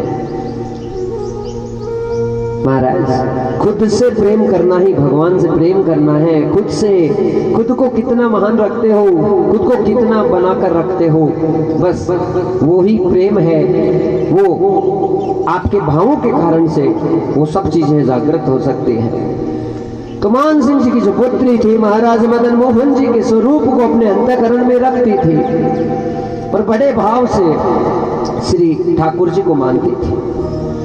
महाराज खुद से प्रेम करना ही भगवान से प्रेम करना है। खुद से, खुद को कितना महान रखते हो, खुद को कितना बनाकर रखते हो, बस वो ही प्रेम है। वो आपके भावों के कारण से वो सब चीजें जागृत हो सकती हैं। तो मान सिंह जी की जो पुत्री थी महाराज मदन मोहन जी के स्वरूप को अपने अंतःकरण में रखती थी और बड़े भाव से श्री ठाकुर जी को मानती थी।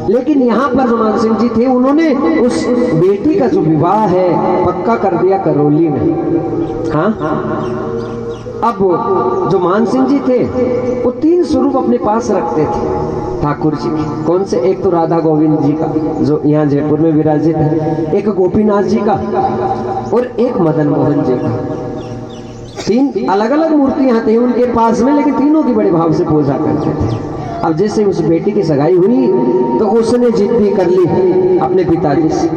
लेकिन यहाँ पर जो मान सिंह जी थे उन्होंने उस बेटी का जो विवाह है पक्का कर दिया करौली में। हाँ, अब जो मान सिंह जी थे वो 3 स्वरूप अपने पास रखते थे ठाकुर जी के। कौन से? एक तो राधा गोविंद जी का जो यहाँ जयपुर में विराजित है, एक गोपीनाथ जी का और एक मदन मोहन जी का। 3 अलग अलग मूर्तियां थी उनके पास में, लेकिन तीनों की बड़े भाव से पूजा करते थे। अब जैसे उस बेटी की सगाई हुई तो उसने जिद भी कर ली अपने पिताजी से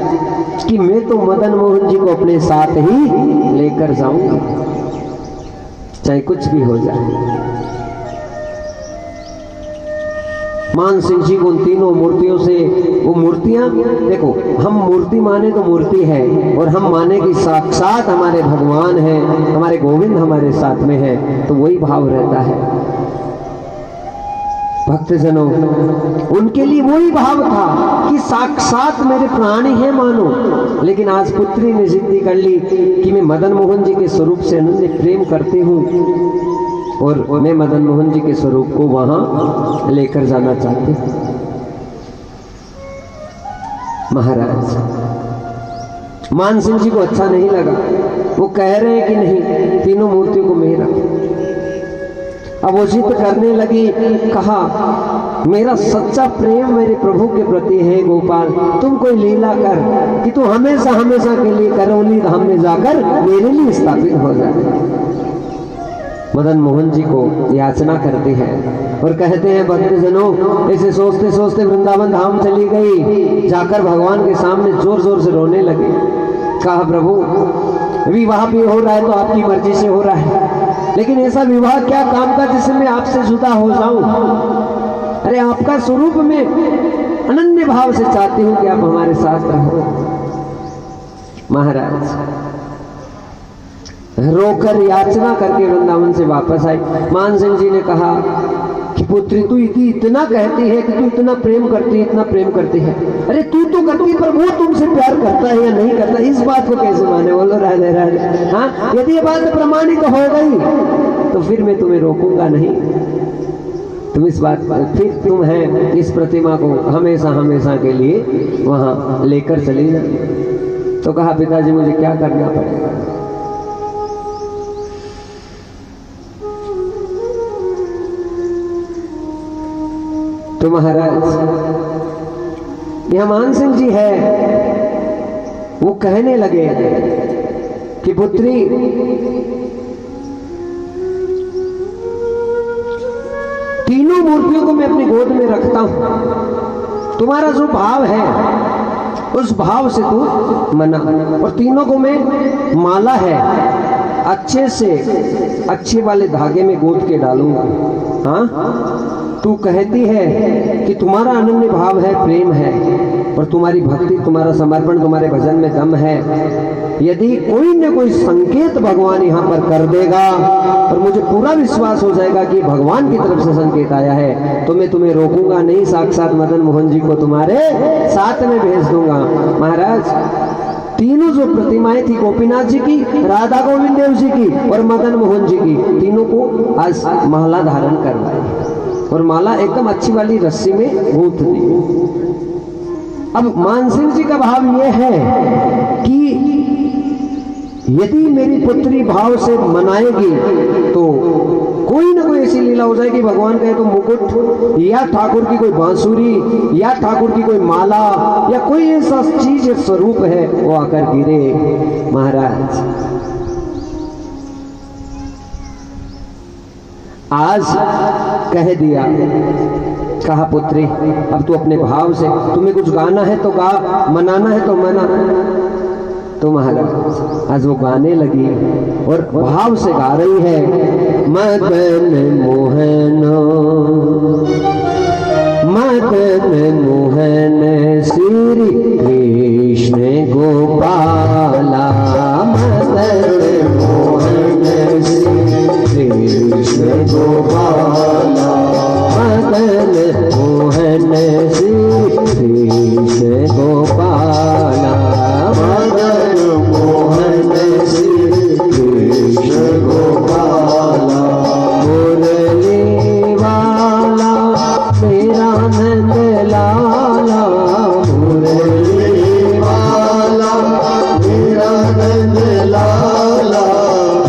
कि मैं तो मदन मोहन जी को अपने साथ ही लेकर जाऊंगा, चाहे कुछ भी हो जाए। मान सिंह जी को उन तीनों मूर्तियों से, वो मूर्तियां देखो, हम मूर्ति माने तो मूर्ति है, और हम माने कि साक्षात हमारे भगवान हैं, हमारे गोविंद हमारे साथ में है, तो वही भाव रहता है। भक्तजनों, उनके लिए वही भाव था कि साक्षात मेरे प्राणी है मानो। लेकिन आज पुत्री ने जिद्दी कर ली कि मैं मदन मोहन जी के स्वरूप से अनन्य प्रेम करती हूँ और मैं मदन मोहन जी के स्वरूप को वहां लेकर जाना चाहती हूँ। महाराज मान सिंह जी को अच्छा नहीं लगा। वो कह रहे हैं कि नहीं, तीनों मूर्तियों को मैं रखूं। अब वो जिद करने लगी, कहा मेरा सच्चा प्रेम मेरे प्रभु के प्रति है गोपाल, तुम कोई लीला कर कि तू हमेशा हमेशा के लिए करौली धाम में जाकर मेरे लिए स्थापित हो जाए। मदन मोहन जी को याचना करते हैं और कहते हैं भक्तजनों, ऐसे सोचते सोचते वृंदावन धाम चली गई, जाकर भगवान के सामने जोर जोर से रोने लगे। कहा प्रभु विवाह भी हो रहा है तो आपकी मर्जी से हो रहा है, लेकिन ऐसा विवाह क्या काम का जिससे मैं आपसे जुदा हो जाऊं। अरे आपका स्वरूप में अनन्य भाव से चाहती हूं कि आप हमारे साथ रहो। महाराज रोकर याचना करके वृंदावन से वापस आई। मान सिंह जी ने कहा कि पुत्री तू इतना कहती है कि तू इतना प्रेम करती है, इतना प्रेम करती है, अरे तू तो करती पर वो तुमसे प्यार करता है या नहीं करता, इस बात को कैसे माने? बोलो राधे राधे। हाँ, यदि ये बात प्रमाणित हो गई तो फिर मैं तुम्हें रोकूंगा नहीं। तुम इस बात पर फिर तुम है इस प्रतिमा को हमेशा हमेशा के लिए वहां लेकर चली जा। तो कहा पिताजी मुझे क्या करना पड़ेगा? तो महाराज यह मान सिंह जी है, वो कहने लगे कि पुत्री तीनों मूर्तियों को मैं अपनी गोद में रखता हूं, तुम्हारा जो भाव है उस भाव से तू मना, और तीनों को मैं माला है अच्छे से अच्छे वाले धागे में गोद के डालूंगा। हाँ, तू कहती है कि तुम्हारा अनन्य भाव है, प्रेम है, और तुम्हारी भक्ति, तुम्हारा समर्पण, तुम्हारे भजन में दम है। यदि कोई न कोई संकेत भगवान यहाँ पर कर देगा और मुझे पूरा विश्वास हो जाएगा कि भगवान की तरफ से संकेत आया है, तो मैं तुम्हें रोकूंगा नहीं, साक्षात मदन मोहन जी को तुम्हारे साथ में भेज दूंगा। महाराज तीनों जो प्रतिमाएं थी, गोपीनाथ जी की, राधा गोविंद देव जी की और मदन मोहन जी की, तीनों को आज माला धारण करवाई और माला एकदम अच्छी वाली रस्सी में गूंथ दी। अब मान सिंह जी का भाव यह है कि यदि मेरी पुत्री भाव से मनाएगी तो कोई ना कोई ऐसी लीला हो जाएगी, भगवान कहे तो मुकुट या ठाकुर की कोई बांसुरी या ठाकुर की कोई माला या कोई ऐसा चीज स्वरूप है वो आकर गिरे। महाराज आज कह दिया, कहा पुत्री अब तू अपने भाव से, तुम्हें कुछ गाना है तो गा, मनाना है तो मना। तो महाराज आज वो गाने लगी और भाव से गा रही है, मदन मोहन मदन मोहन श्री कृष्ण गोपाला, मदन मोहन श्री कृष्ण गोपाला, मदन मोहन श्री कृष्ण गोपाला, मदन मोहन श्री कृष्ण गोपाला, मुरली वाला मेरा नंद लाला, मुरली वाला मेरा नंद लाला,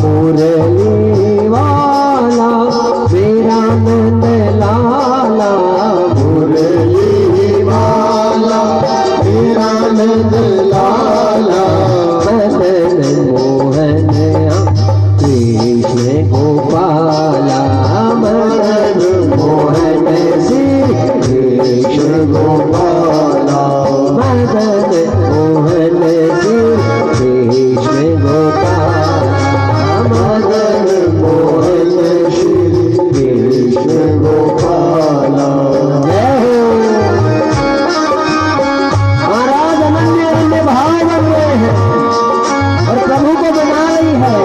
मुरली वाला मेरा नंद लाला, मुरली वाला मेरा नंद लाला, मदन मोहन कृष्ण गोपाला, मदन मोहन श्री कृष्ण गोपाला, मदन मोहन श्री कृष्ण गोपाला, मदन मोहन श्री कृष्ण गोपाला। महाराज अनन्य अनन्य भाव बन रहे हैं और प्रभु को बना रही है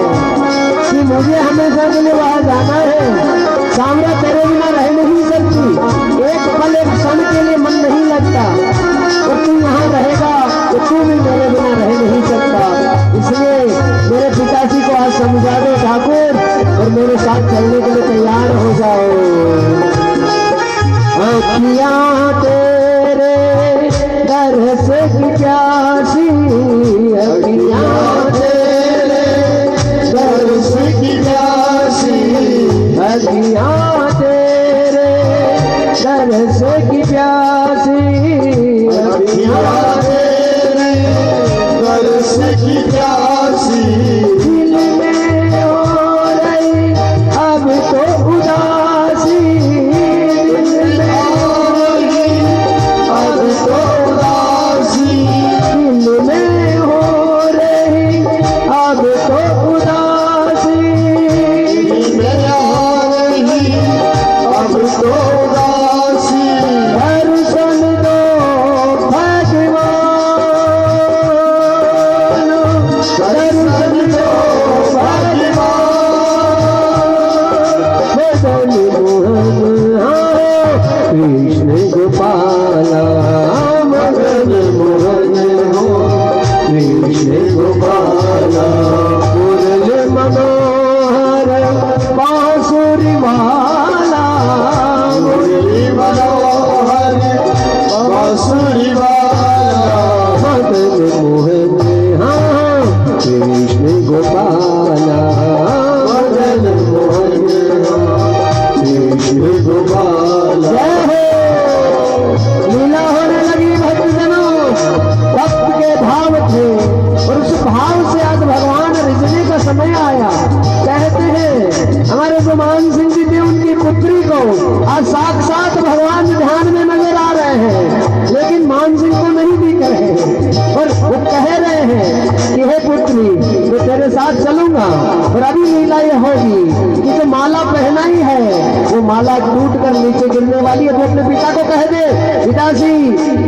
कि मुझे हमेशा के लिए वहां जाना है, सामने तेरे बिना रह नहीं सकती, एक पल एक क्षण के लिए मन नहीं लगता, और तू यहाँ रहेगा तो तू भी मेरे बिना रह नहीं सकता, इसलिए मेरे पिताजी को आज समझा दो ठाकुर और मेरे साथ चलने के लिए तैयार हो जाओ। अखियाँ तेरे दरस की प्यासी, अखियाँ तेरे दरस की प्यासी, अखियाँ तेरे दरस की प्यासी, अखियाँ तेरे दरस की प्यासी, दिल में हो रही अब तो उदासी, दिल में हो रही अब तो उदासी, दिल में हो रही अब तो उदासी, दिल में हो रही अब तो उदासी, दर्शन दो भगवान, दर्शन दो भगवान, मदन मोहन कृष्ण गोपाला, मदन मोहन हो कृष्ण गोपाला, मुरली मनोहर बांसुरी वाला, मुरली मनोहर बांसुरी वाला, मदन मोहन हाँ कृष्ण गोपाला, मदन मोहन कृष्ण गोपाला। लीला होने लगी भक्तजनों, भक्त के भाव थे और उस भाव से आज भगवान रिझने का समय आया। कहते हैं हमारे गुमान सिंह जी थे, उनकी पुत्री को आज साक्षात भगवान ध्यान में नजर आ रहे हैं, लेकिन मान सिंह को नहीं दिख रहे और वो कह रहे हैं कि हे पुत्री मैं तेरे साथ चलूंगा, और अभी लीला ये होगी कि जो माला पहना ही है वो माला टूट कर नीचे गिरने वाली है। तो अपने पिता को कह दे, पिताजी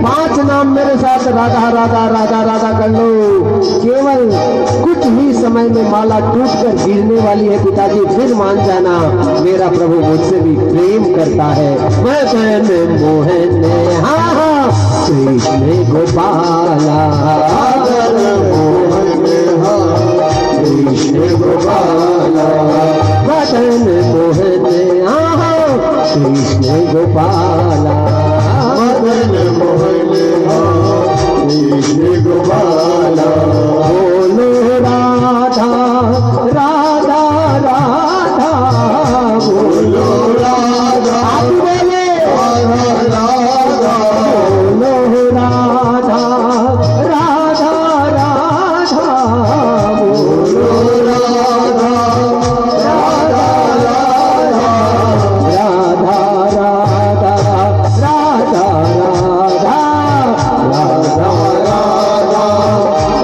5 नाम मेरे साथ राधा राधा राधा राधा कर लो, केवल कुछ ही समय में माला टूट कर गिरने वाली है पिताजी, फिर मान जाना मेरा प्रभु मुझसे भी प्रेम करता है। मदन मोहन हाँ हाँ कृष्ण गोपाला, मदन मोहन हाँ कृष्ण गोपाला, मदन मोहन हाँ हाँ कृष्ण गोपाला, मदन मोहन हाँ कृष्ण गोपाला, बोलो राधा राधा राधा, बोलो राधा बोले राधा राधा, बोलो राधा राधा राधा, बोलो राधा राधा राधा, राधा राधा राधा राधा, राधा राधा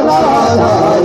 राधा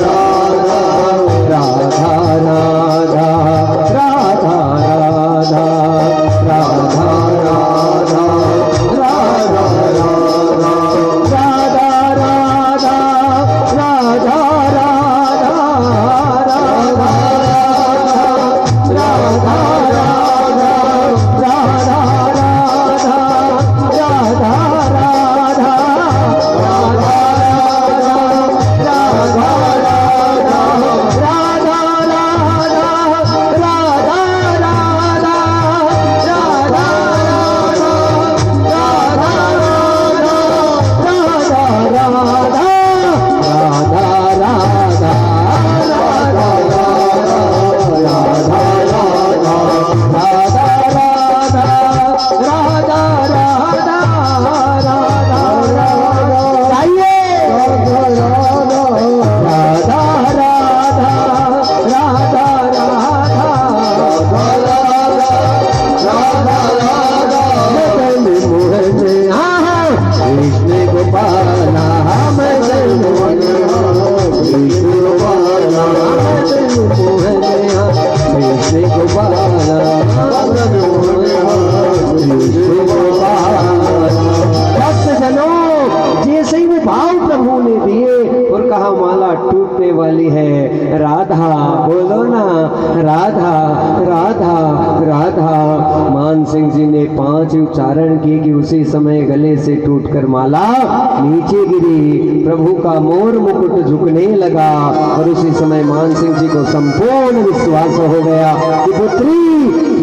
राधा राधा। मान सिंह जी ने 5 उच्चारण किए कि उसी समय गले से टूटकर माला नीचे गिरी। प्रभु का मोर मुकुट झुकने लगा और उसी समय मान सिंह जी को संपूर्ण विश्वास हो गया कि पुत्री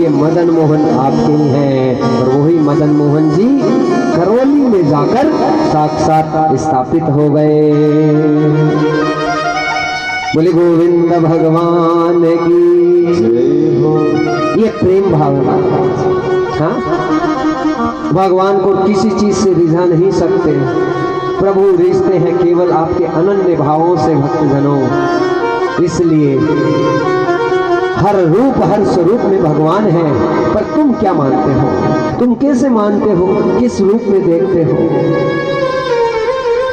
ये मदन मोहन आपके ही हैं। और वही मदन मोहन जी करौली में जाकर साक्षात स्थापित हो गए। बोले गोविंद भगवान की जय हो। ये प्रेम भाव है। हाँ, भगवान को किसी चीज से रिझा नहीं सकते। प्रभु रिझते हैं केवल आपके अनन्य भावों से भक्तजनों। इसलिए हर रूप हर स्वरूप में भगवान है, पर तुम क्या मानते हो, तुम कैसे मानते हो, किस रूप में देखते हो।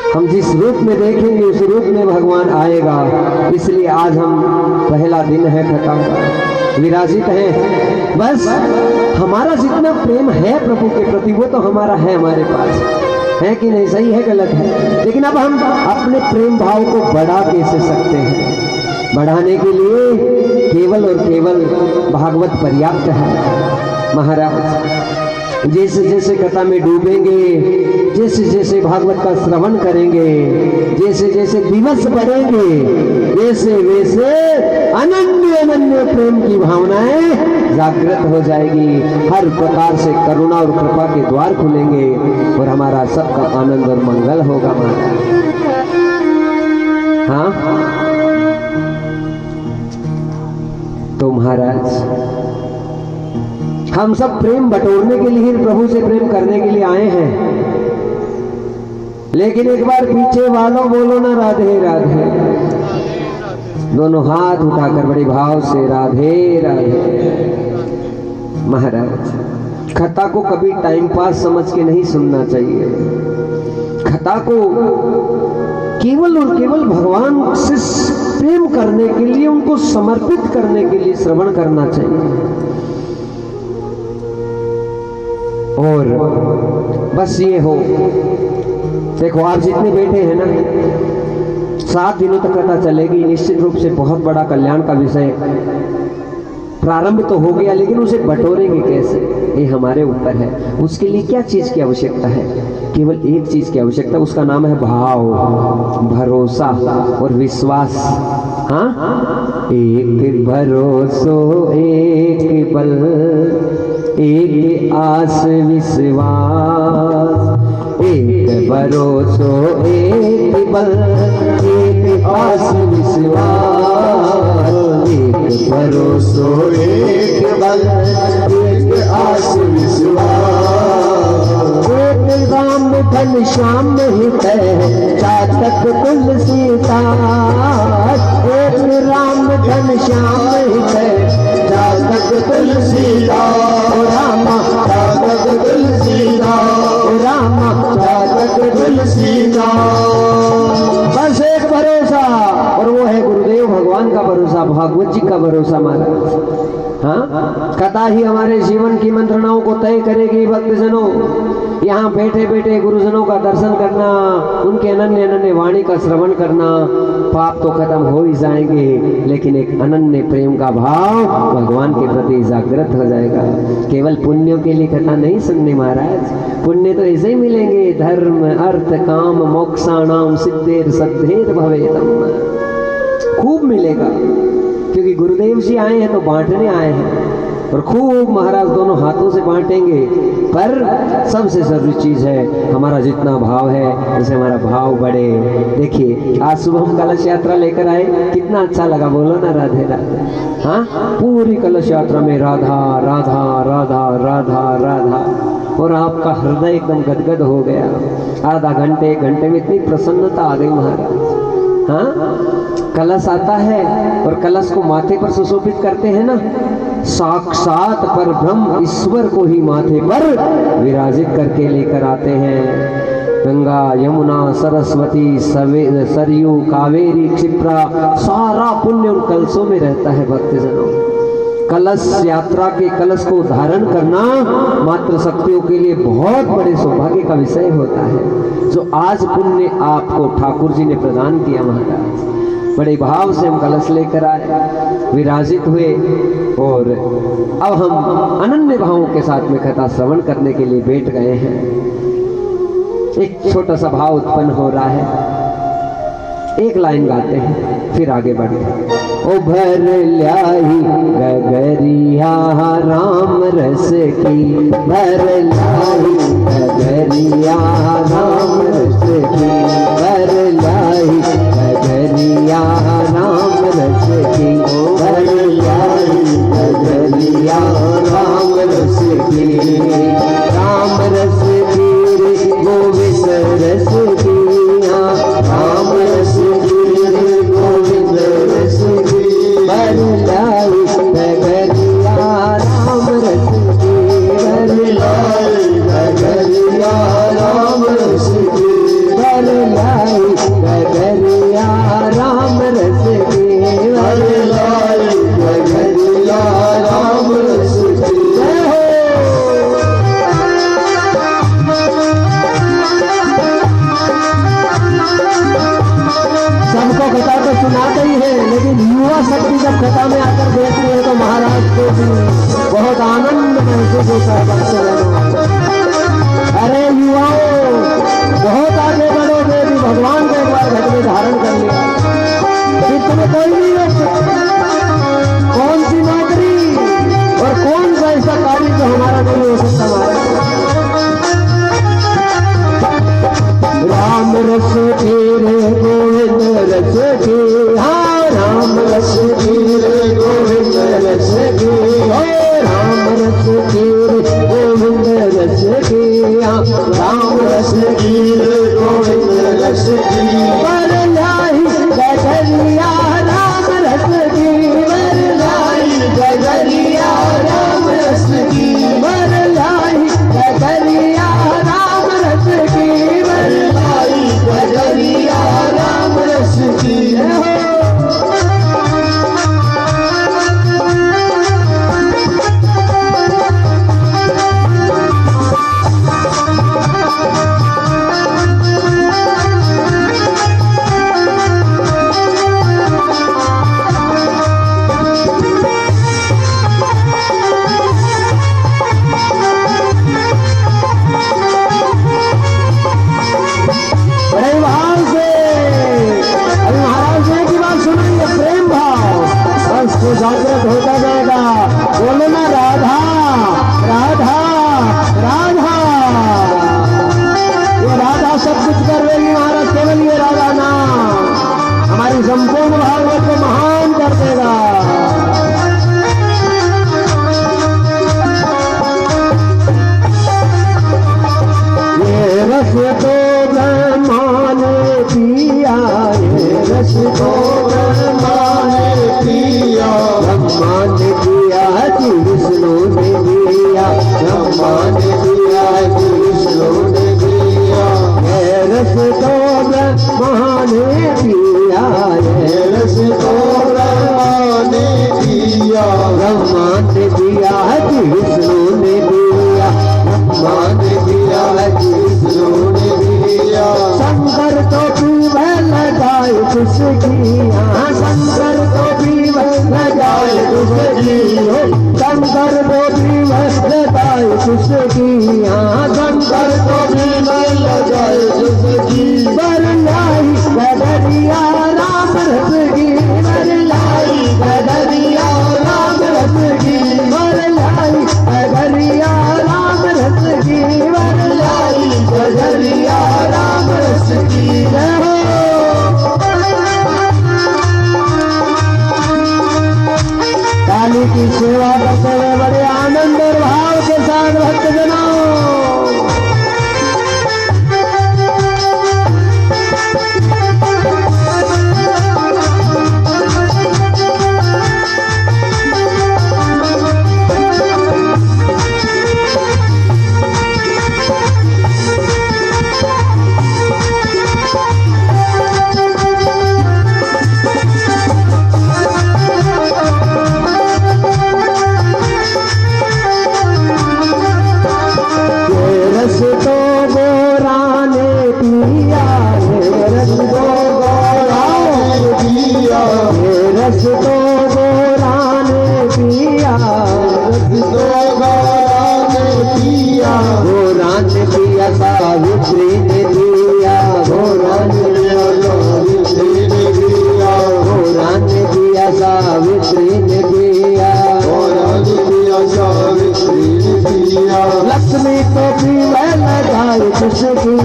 हम जिस रूप में देखेंगे उस रूप में भगवान आएगा। इसलिए आज हम पहला दिन है कथा का, विराजित है। बस हमारा जितना प्रेम है प्रभु के प्रति वो तो हमारा है, हमारे पास है कि नहीं, सही है गलत है। लेकिन अब हम अपने प्रेम भाव को बढ़ा कैसे सकते हैं। बढ़ाने के लिए केवल और केवल भागवत पर्याप्त है महाराज। जैसे जैसे कथा में डूबेंगे, जैसे जैसे भागवत का श्रवण करेंगे, जैसे जैसे दिवस बढ़ेंगे, वैसे वैसे अनन्य अनन्य प्रेम की भावनाएं जागृत हो जाएगी। हर प्रकार से करुणा और कृपा के द्वार खुलेंगे और हमारा सबका आनंद और मंगल होगा महाराज। हाँ तो महाराज हम सब प्रेम बटोरने के लिए, प्रभु से प्रेम करने के लिए आए हैं। लेकिन एक बार पीछे वालों बोलो ना राधे राधे। दोनों हाथ उठाकर बड़े भाव से राधे राधे। महाराज कथा को कभी टाइम पास समझ के नहीं सुनना चाहिए। कथा को केवल और केवल भगवान से प्रेम करने के लिए, उनको समर्पित करने के लिए श्रवण करना चाहिए। और बस ये हो, देखो आप जितने बैठे हैं ना, 7 दिनों तक कथा चलेगी। निश्चित रूप से बहुत बड़ा कल्याण का विषय प्रारंभ तो हो गया, लेकिन उसे बटोरेंगे कैसे ये हमारे ऊपर है। उसके लिए क्या चीज की आवश्यकता है, केवल एक चीज की आवश्यकता, उसका नाम है भाव, भरोसा और विश्वास। हाँ, एक भरोसो एक बल, एक आस विश्वास। एक भरोसो एक बल, एक आस विश्वास। एक भरोसो एक बल, एक आस विश्वास। एक राम धन श्याम हित चातक तुलसीदास। एक राम धन श्याम हित चातक तुलसीदास। रामा चातक तुलसीदास, रामा चातक तुलसीदास। बस एक भरोसा, और वो है गुरुदेव भगवान का भरोसा, भागवत जी का भरोसा महाराज। हाँ, कथा ही हमारे जीवन की मंत्रणाओं को तय करेगी। भक्तजनों, यहाँ बैठे बैठे गुरुजनों का दर्शन करना, उनके अनन्य अनन्य वाणी का श्रवण करना, पाप तो खत्म हो ही जाएंगे, लेकिन एक अनन्य प्रेम का भाव भगवान के प्रति जागृत हो जाएगा। केवल पुण्यों के लिए कथा नहीं सुनने महाराज, पुण्य तो ऐसे ही मिलेंगे। धर्म अर्थ काम मोक्षाणाम सिद्धेर सद्धेर भवेतम, खूब मिलेगा। क्योंकि गुरुदेव जी आए हैं तो बांटने आए हैं, और खूब महाराज दोनों हाथों से बांटेंगे। पर सबसे जरूरी चीज है हमारा जितना भाव है, जैसे हमारा भाव बढ़े। देखिए आज सुबह हम कलश यात्रा लेकर आए, कितना अच्छा लगा, बोलो ना राधे राधे। हाँ, पूरी कलश यात्रा में राधा राधा राधा राधा राधा, और आपका हृदय एकदम गदगद हो गया। आधा घंटे 1 घंटे में इतनी प्रसन्नता आ गई महाराज। हाँ, कलश आता है और कलश को माथे पर सुशोभित करते हैं ना, साक्षात पर ब्रह्म ईश्वर को ही माथे पर विराजित करके लेकर आते हैं। गंगा यमुना सरस्वती सरयू कावेरी क्षिप्रा, सारा पुण्य उन कलशों में रहता है भक्तजनों। कलश यात्रा के कलश को धारण करना मात्र शक्तियों के लिए बहुत बड़े सौभाग्य का विषय होता है, जो आज पुण्य आपको ठाकुर जी ने प्रदान किया महाराज। बड़े भाव से हम कलश लेकर आए। विराजित हुए और अब हम अनन्य भावों के साथ में कथा श्रवण करने के लिए बैठ गए हैं। एक छोटा सा भाव उत्पन्न हो रहा है, एक लाइन गाते हैं फिर आगे बढ़ते हैं। ओ भर ल्याही गगरिया राम रस की, भर ल्याही गगरिया राम रस की, भर ल्याही गगरिया राम रस की, भर ल्याही गगरिया राम रस की, राम रस की गोविंद रस की, राम रस की गोविंद रस की, भर लाई गगरिया राम रस की, भर लाई गगरिया राम रस की, भर लाई गगरिया राम रस की, भर लाई गगरिया राम रस की। सबको कथा तो सुनाते ही है, लेकिन युवा शक्ति जब कथा में आकर देखती है तो महाराज को भी बहुत आनंद महसूस होता है। अरे युवाओं, बहुत आगे बढ़ोगे भी भगवान को एक बार घर में धारण कर लिया फिर तुम्हें कोई नहीं रोक सकता। कौन सी नौकरी और कौन सा ऐसा कार्य जो हमारा नहीं हो सकता। राम रस की रे गोविंद रस की, हाँ राम रस की रे गोविंद रस की, हो राम रस की रे गोविंद रस की, हाँ राम रस की रे गोविंद रस की, भर लाई गगरिया राम रस की, भर लाई गगरिया राम रस की, भर लाई गगरिया राम रस की, भर लाई गगरिया राम रस की। जागृत होता जाएगा। बोलो ना राधा राधा राधा। ये राधा सब कुछ कर रही महाराज, केवल ये राधा नाम हमारी संपूर्ण भागवत को महान कर देगा। ये रस तो ब्रह्मा ने पिया, ये रस तो ब्रह्मा ने पिया, ब्रह्मा ने दिया कि विष्णु ने दिया, ब्रह्मा ने दिया कि विष्णु ने दिया। ये रस तो ब्रह्मा ने पिया, ये रस तो ब्रह्मा ने दिया, ब्रह्मा ने दिया कि विष्णु ने दिया, ब्रह्मा ने दिया कि विष्णु ने दिया। शंकर तो पीवै लगाए खुशकी, हाँ शंकर तो पीवै लगाए खुशकी, शंकर तो पीवै लगाए खुशकी, हाँ शंकर तो पीवै लगाए खुशकी। बरलाई गगरिया राम रस की, बरलाई गगरिया राम रस की, बरलाई गगरिया राम रस की, बरलाई गगरिया राम रस की। काली की सेवा करते हुए बड़े आनंद और भाव के साथ भक्तजनों लक्ष्मी टोपी वह लगाए खुशकी,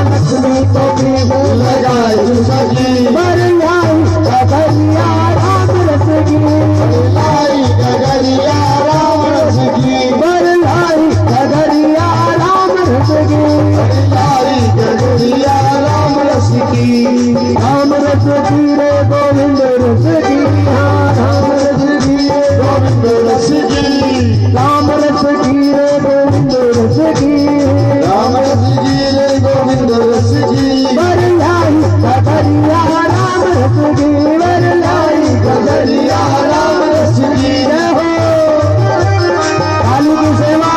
लक्ष्मी टोपी लगाए खुशकी, बरलाई गगरिया राम रस की, बरलाई गगरिया राम रस की, बरलाई गगरिया राम रस की, बरलाई गगरिया राम रस की, राम रस की रे गोविंद रस की, राम रस की रे गोविंद रस की, राम रस की रे गोविंद रस की, राम रस की रे गोविंद रस की, बरलाई गगरिया राम रस की, बरलाई गगरिया राम रस की, जय हो काली की सेवा।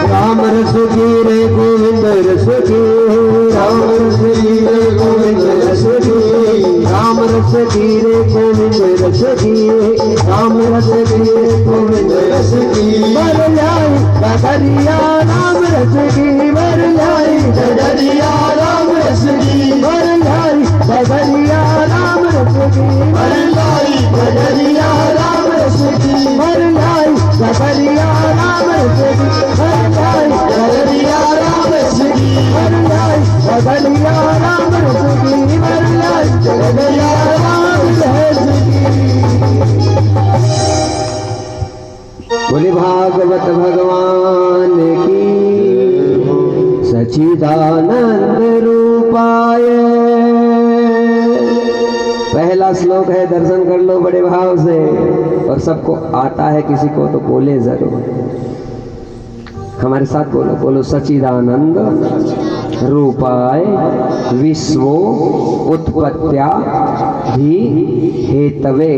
राम रस की रे गोविंद रस की, राम रस की रे गोविंद रस की, राम रस की रे गोविंद रस की, राम रस की रे गोविंद रस की, बरलाई गगरिया राम रस की, बरलाई गगरिया राम रस की, बरलाई गगरिया राम रस की, बरलाई गगरिया राम रस की, बरलाई गगरिया राम रस की, बरलाई गगरिया राम रस की, बरलाई गगरिया राम रस की, बरलाई गगरिया राम रस की। बोले भागवत भगवान की, सच्चिदानंद रूपाय। पहला श्लोक है, दर्शन कर लो बड़े भाव से, और सबको आता है, किसी को तो बोले जरूर। हमारे साथ बोलो, बोलो सच्चिदानंद रूपाय विश्वो उत्पत्त्या हि हेतवे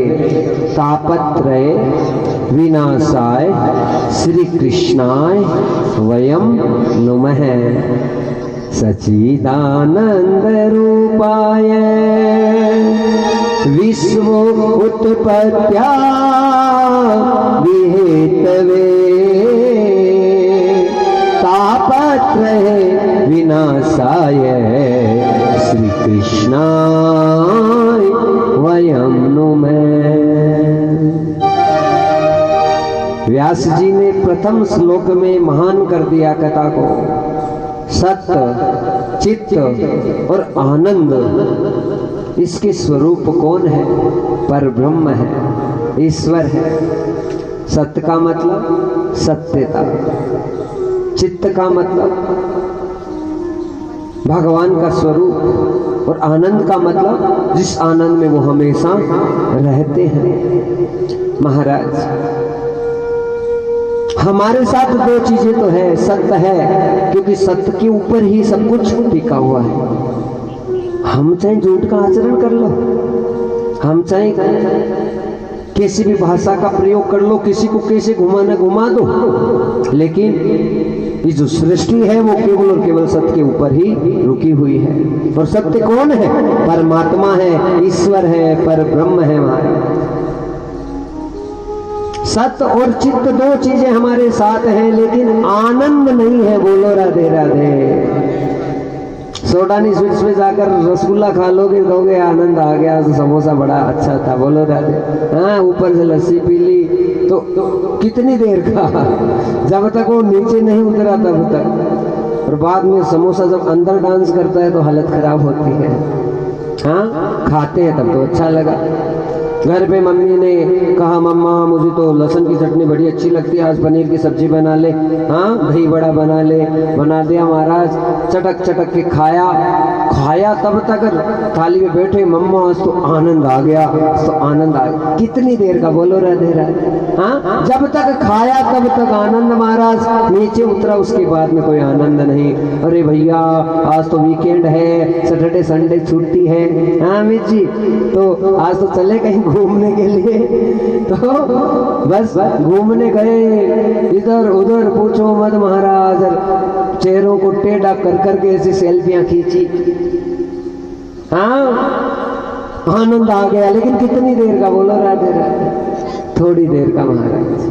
तापत्रय विनाशाय श्री कृष्णाय वयम नुमः। सच्चिदानंद रूपाय विश्व उत्पत्त्या विहेतवे तापत्रय विनाशाय श्री कृष्णाय वयम नुमः। व्यास जी ने प्रथम श्लोक में महान कर दिया कथा को। सत्य, चित्त और आनंद, इसके स्वरूप कौन है? पर ब्रह्म है, ईश्वर है। सत्य का मतलब सत्यता, चित्त का मतलब भगवान का स्वरूप, और आनंद का मतलब जिस आनंद में वो हमेशा रहते हैं। महाराज, हमारे साथ दो चीजें तो है, सत्य है क्योंकि सत्य के ऊपर ही सब कुछ टिका हुआ है। हम चाहे झूठ का आचरण कर लो, हम चाहे किसी भी भाषा का प्रयोग कर लो, किसी को कैसे घुमाना घुमा दो, लेकिन ये जो सृष्टि है वो केवल और केवल सत्य के ऊपर ही रुकी हुई है। और सत्य कौन है? परमात्मा है, ईश्वर है, पर ब्रह्म है। हमारे सत्य और चित्त दो चीजें हमारे साथ हैं, लेकिन आनंद नहीं है। बोलो राधे राधे। सोडानी स्वीट्स में जाकर रसगुल्ला खा लोगे, कहोगे आनंद आ गया, तो समोसा बड़ा अच्छा था। बोलो राधे। हाँ, ऊपर से लस्सी पी ली तो कितनी देर का, जब तक वो नीचे नहीं उतरा तब तक। और बाद में समोसा जब अंदर डांस करता है तो हालत खराब होती है। हाँ, खाते हैं तब तो अच्छा लगा, घर पे मम्मी ने कहा मम्मा मुझे तो लहसुन की चटनी बड़ी अच्छी लगती है, आज पनीर की सब्जी बना ले, हाँ दही बड़ा बना ले। बना दिया महाराज, चटक चटक के खाया तब तक थाली में बैठे मम्मा तो आनंद आ गया, तो आनंद आ गया। कितनी देर का बोलो राधे राधे, हाँ जब तक खाया तब तक आनंद महाराज, नीचे उतरा उसके बाद में कोई आनंद नहीं। अरे भैया आज तो वीकेंड है, सैटरडे संडे छुट्टी है, हाँ अमित जी तो आज तो चले कहीं घूमने के लिए। तो बस घूमने गए इधर उधर, पूछो मत महाराज, चेहरों को टेढ़ा कर करके ऐसी सेल्फियां खींची, हाँ आनंद आ गया। लेकिन कितनी देर का बोलो राधे राधे, थोड़ी देर का महाराज।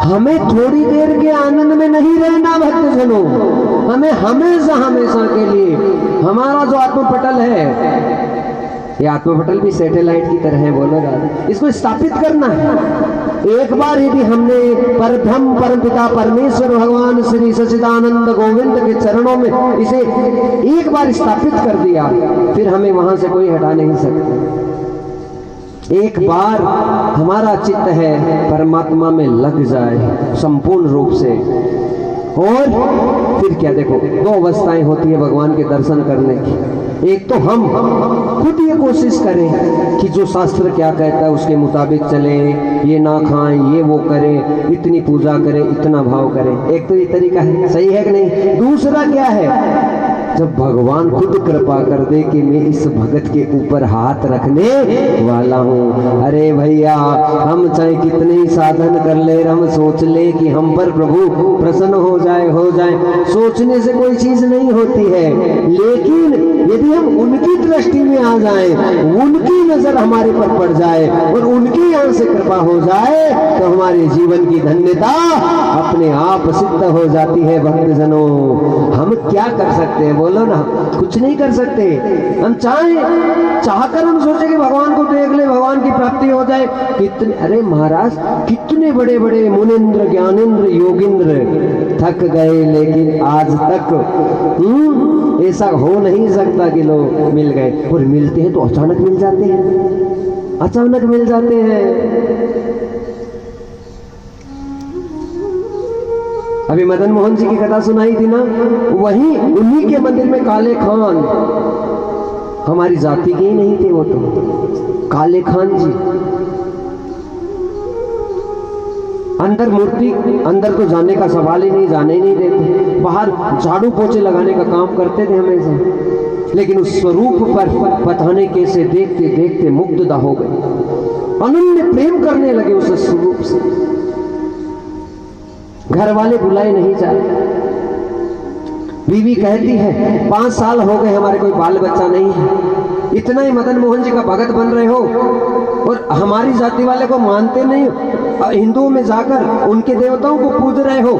हमें थोड़ी देर के आनंद में नहीं रहना भक्तजनों, हमें हमेशा हमेशा के लिए हमारा जो आत्मपटल है, ये आत्मपटल भी सैटेलाइट की तरह है बोलो राधे, इसको स्थापित करना है। एक बार यदि हमने परब्रह्म परमपिता परमेश्वर भगवान श्री सच्चिदानंद गोविंद के चरणों में इसे एक बार स्थापित कर दिया, फिर हमें वहां से कोई हटा नहीं सकता। एक बार हमारा चित्त है परमात्मा में लग जाए संपूर्ण रूप से, और फिर क्या, देखो दो अवस्थाएं होती है भगवान के दर्शन करने की। एक तो हम खुद ये कोशिश करें कि जो शास्त्र क्या कहता है उसके मुताबिक चले, ये ना खाएं, ये वो करें, इतनी पूजा करें, इतना भाव करें। एक तो ये तरीका है, सही है कि नहीं। दूसरा क्या है, जब भगवान खुद कृपा कर दे कि मैं इस भगत के ऊपर हाथ रखने वाला हूँ। अरे भैया हम चाहे कितने ही साधन कर ले, हम सोच ले कि हम पर प्रभु प्रसन्न हो जाए, सोचने से कोई चीज नहीं होती है। लेकिन यदि हम उनकी दृष्टि में आ जाएं, उनकी नजर हमारे पर पड़ जाए और उनकी यहाँ से कृपा हो जाए, तो हमारे जीवन की धन्यता अपने आप सिद्ध हो जाती है। भक्तजनों हम क्या कर सकते हैं बोलो ना, कुछ नहीं कर सकते। हम चाहकर हम सोचे कि भगवान को देख ले, भगवान की प्राप्ति हो जाए। कितने, अरे महाराज कितने बड़े बड़े मुनिंद्र ज्ञानेंद्र योगिंद्र थक गए, लेकिन आज तक ऐसा हो नहीं सकता कि लोग मिल गए। और मिलते हैं तो अचानक मिल जाते हैं, अचानक मिल जाते हैं। अभी मदन मोहन जी की कथा सुनाई थी ना, वहीं उन्हीं के मंदिर में काले खान, हमारी जाति के ही नहीं थे वो तो, काले खान जी अंदर मूर्ति, अंदर तो जाने का सवाल ही नहीं, जाने ही नहीं देते। बाहर झाड़ू पोछे लगाने का काम करते थे हमेशा, लेकिन उस स्वरूप पर पता नहीं कैसे देखते देखते मुग्धता हो गए, अनन्य प्रेम करने लगे उस स्वरूप से। घर वाले बुलाए नहीं जाते, बीवी कहती है 5 साल हो गए हमारे कोई बाल बच्चा नहीं है, इतना ही मदन मोहन जी का भगत बन रहे हो और हमारी जाति वाले को मानते नहीं, हिंदुओं में जाकर उनके देवताओं को पूज रहे हो,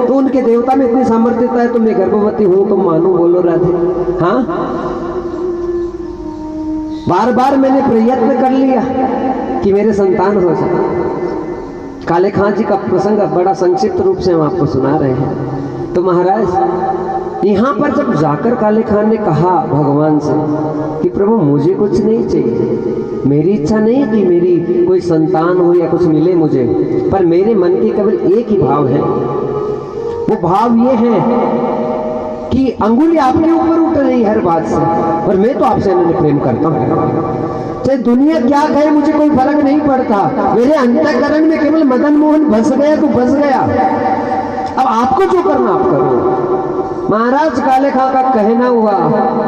तो उनके देवता में इतनी सामर्थ्यता है, तो मैं गर्भवती हूं तो मानू बोलो राधे। हाँ बार बार मैंने प्रयत्न कर लिया कि मेरे संतान हो जाए। काले खान जी का प्रसंग बड़ा संक्षिप्त रूप से हम आपको सुना रहे हैं। तो महाराज यहाँ पर जब जाकर काले खान ने कहा भगवान से कि प्रभु मुझे कुछ नहीं चाहिए, मेरी इच्छा नहीं कि मेरी कोई संतान हो या कुछ मिले मुझे, पर मेरे मन के केवल एक ही भाव है, वो भाव ये है कि अंगुली आपके ऊपर उठ रही हर बात से, और मैं तो आपसे प्रेम करता हूँ, चाहे दुनिया क्या कहे मुझे कोई फर्क नहीं पड़ता। मेरे अंतःकरण में केवल मदन मोहन बस गया तो बस गया, अब आपको जो करना आप करो। महाराज काले खान का कहना हुआ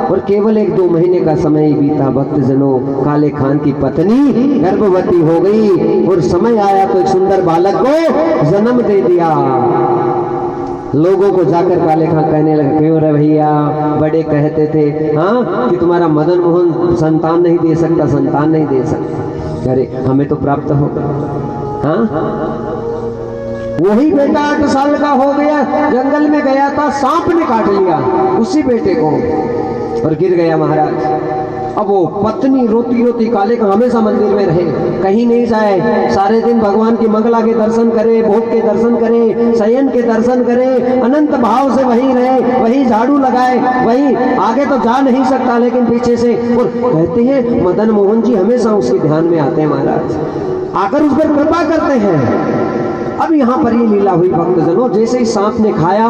और केवल 1-2 महीने का समय ही बीता। भक्तजनों काले खान की पत्नी गर्भवती हो गई और समय आया तो एक सुंदर बालक को जन्म दे दिया। लोगों को जाकर काले खान कहने लगे, क्यों रे भैया, बड़े कहते थे हाँ कि तुम्हारा मदन मोहन संतान नहीं दे सकता, संतान नहीं दे सकता, अरे हमें तो प्राप्त होगा। हाँ वही बेटा 8 साल का हो गया, जंगल में गया था, सांप ने काट लिया उसी बेटे को और गिर गया महाराज। अब वो पत्नी रोती रोती काले का हमेशा मंदिर में रहे, कहीं नहीं जाए, सारे दिन भगवान की मंगला के दर्शन करे, भोग के दर्शन करे, शयन के दर्शन करे, अनंत भाव से वहीं रहे, वहीं झाड़ू लगाए, वहीं आगे तो जा नहीं सकता लेकिन पीछे से। और कहते हैं मदन मोहन जी हमेशा उसके ध्यान में आते हैं महाराज, आकर उस पर कृपा करते हैं। अब यहाँ पर ये लीला हुई भक्तजनों, जैसे ही सांप ने खाया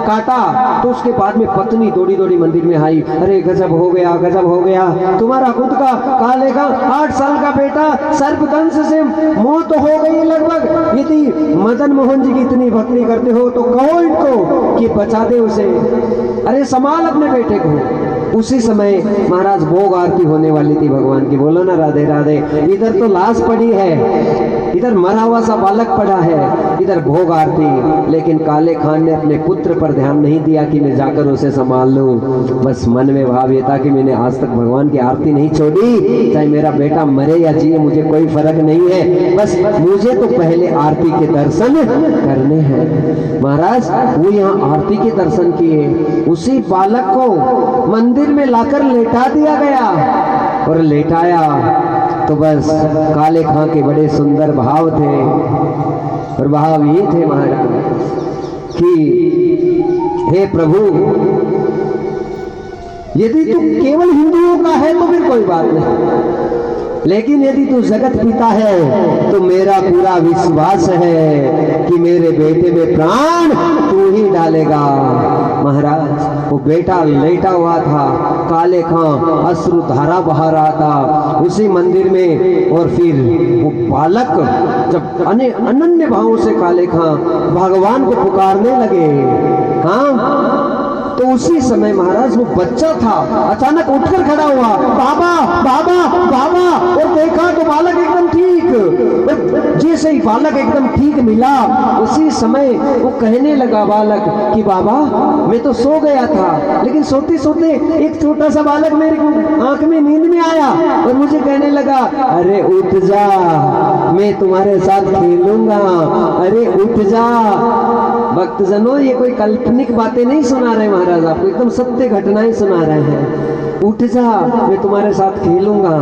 काटा तो उसके बाद में पत्नी दौड़ी दौड़ी मंदिर में आई, अरे गजब हो गया, गजब हो गया, तुम्हारा खुद का काले का 8 साल का बेटा सर्पदंश से मौत हो गई लगभग। यदि मदन मोहन जी की इतनी भक्ति करते हो तो कहो इनको कि बचा दे उसे, अरे संभाल अपने बेटे को। उसी समय महाराज भोग आरती होने वाली थी भगवान की, बोलो ना राधे राधे। इधर तो लाश पड़ी है, इधर मरा हुआ सा बालक पड़ा है, इधर भोग आरती। लेकिन काले खान ने अपने पुत्र पर ध्यान नहीं दिया कि मैं जाकर उसे संभाल लूं। बस मन में भाव ये था कि मैंने आज तक भगवान की आरती नहीं छोड़ी, चाहे मेरा बेटा मरे या जिए मुझे कोई फर्क नहीं है, बस मुझे तो पहले आरती के दर्शन करने हैं। महाराज वो यहाँ आरती के दर्शन किए, उसी बालक को मंदिर में लाकर लेटा दिया गया और लेटाया तो बस काले खां के बड़े सुंदर भाव थे। और भाव ये थे महाराज कि हे प्रभु, यदि तू केवल हिंदुओं का है तो फिर कोई बात नहीं, लेकिन यदि तू जगत पिता है तो मेरा पूरा विश्वास है कि मेरे बेटे में प्राण तू ही डालेगा। महाराज वो बेटा लेटा हुआ था, काले खां अश्रु धारा बहा रहा था उसी मंदिर में। और फिर वो बालक जब अनन्य भावों से काले खां भगवान को पुकारने लगे, हाँ, तो उसी समय महाराज वो बच्चा था अचानक उठकर खड़ा हुआ, बाबा बाबा बाबा, और देखा तो बालक एकदम ठीक। जैसे ही बालक एकदम ठीक मिला उसी समय वो कहने लगा बालक कि बाबा मैं तो सो गया था, लेकिन सोते सोते एक छोटा सा बालक मेरे आंख में नींद में आया और मुझे कहने लगा, अरे उठ जा, मैं तुम्हारे साथ खेलूंगा, अरे उठ जा। भक्तजनों ये कोई काल्पनिक बातें नहीं सुना रहे महाराज, आपको एकदम सत्य घटनाएं सुना रहे हैं। उठ जा, मैं तुम्हारे साथ खेलूंगा।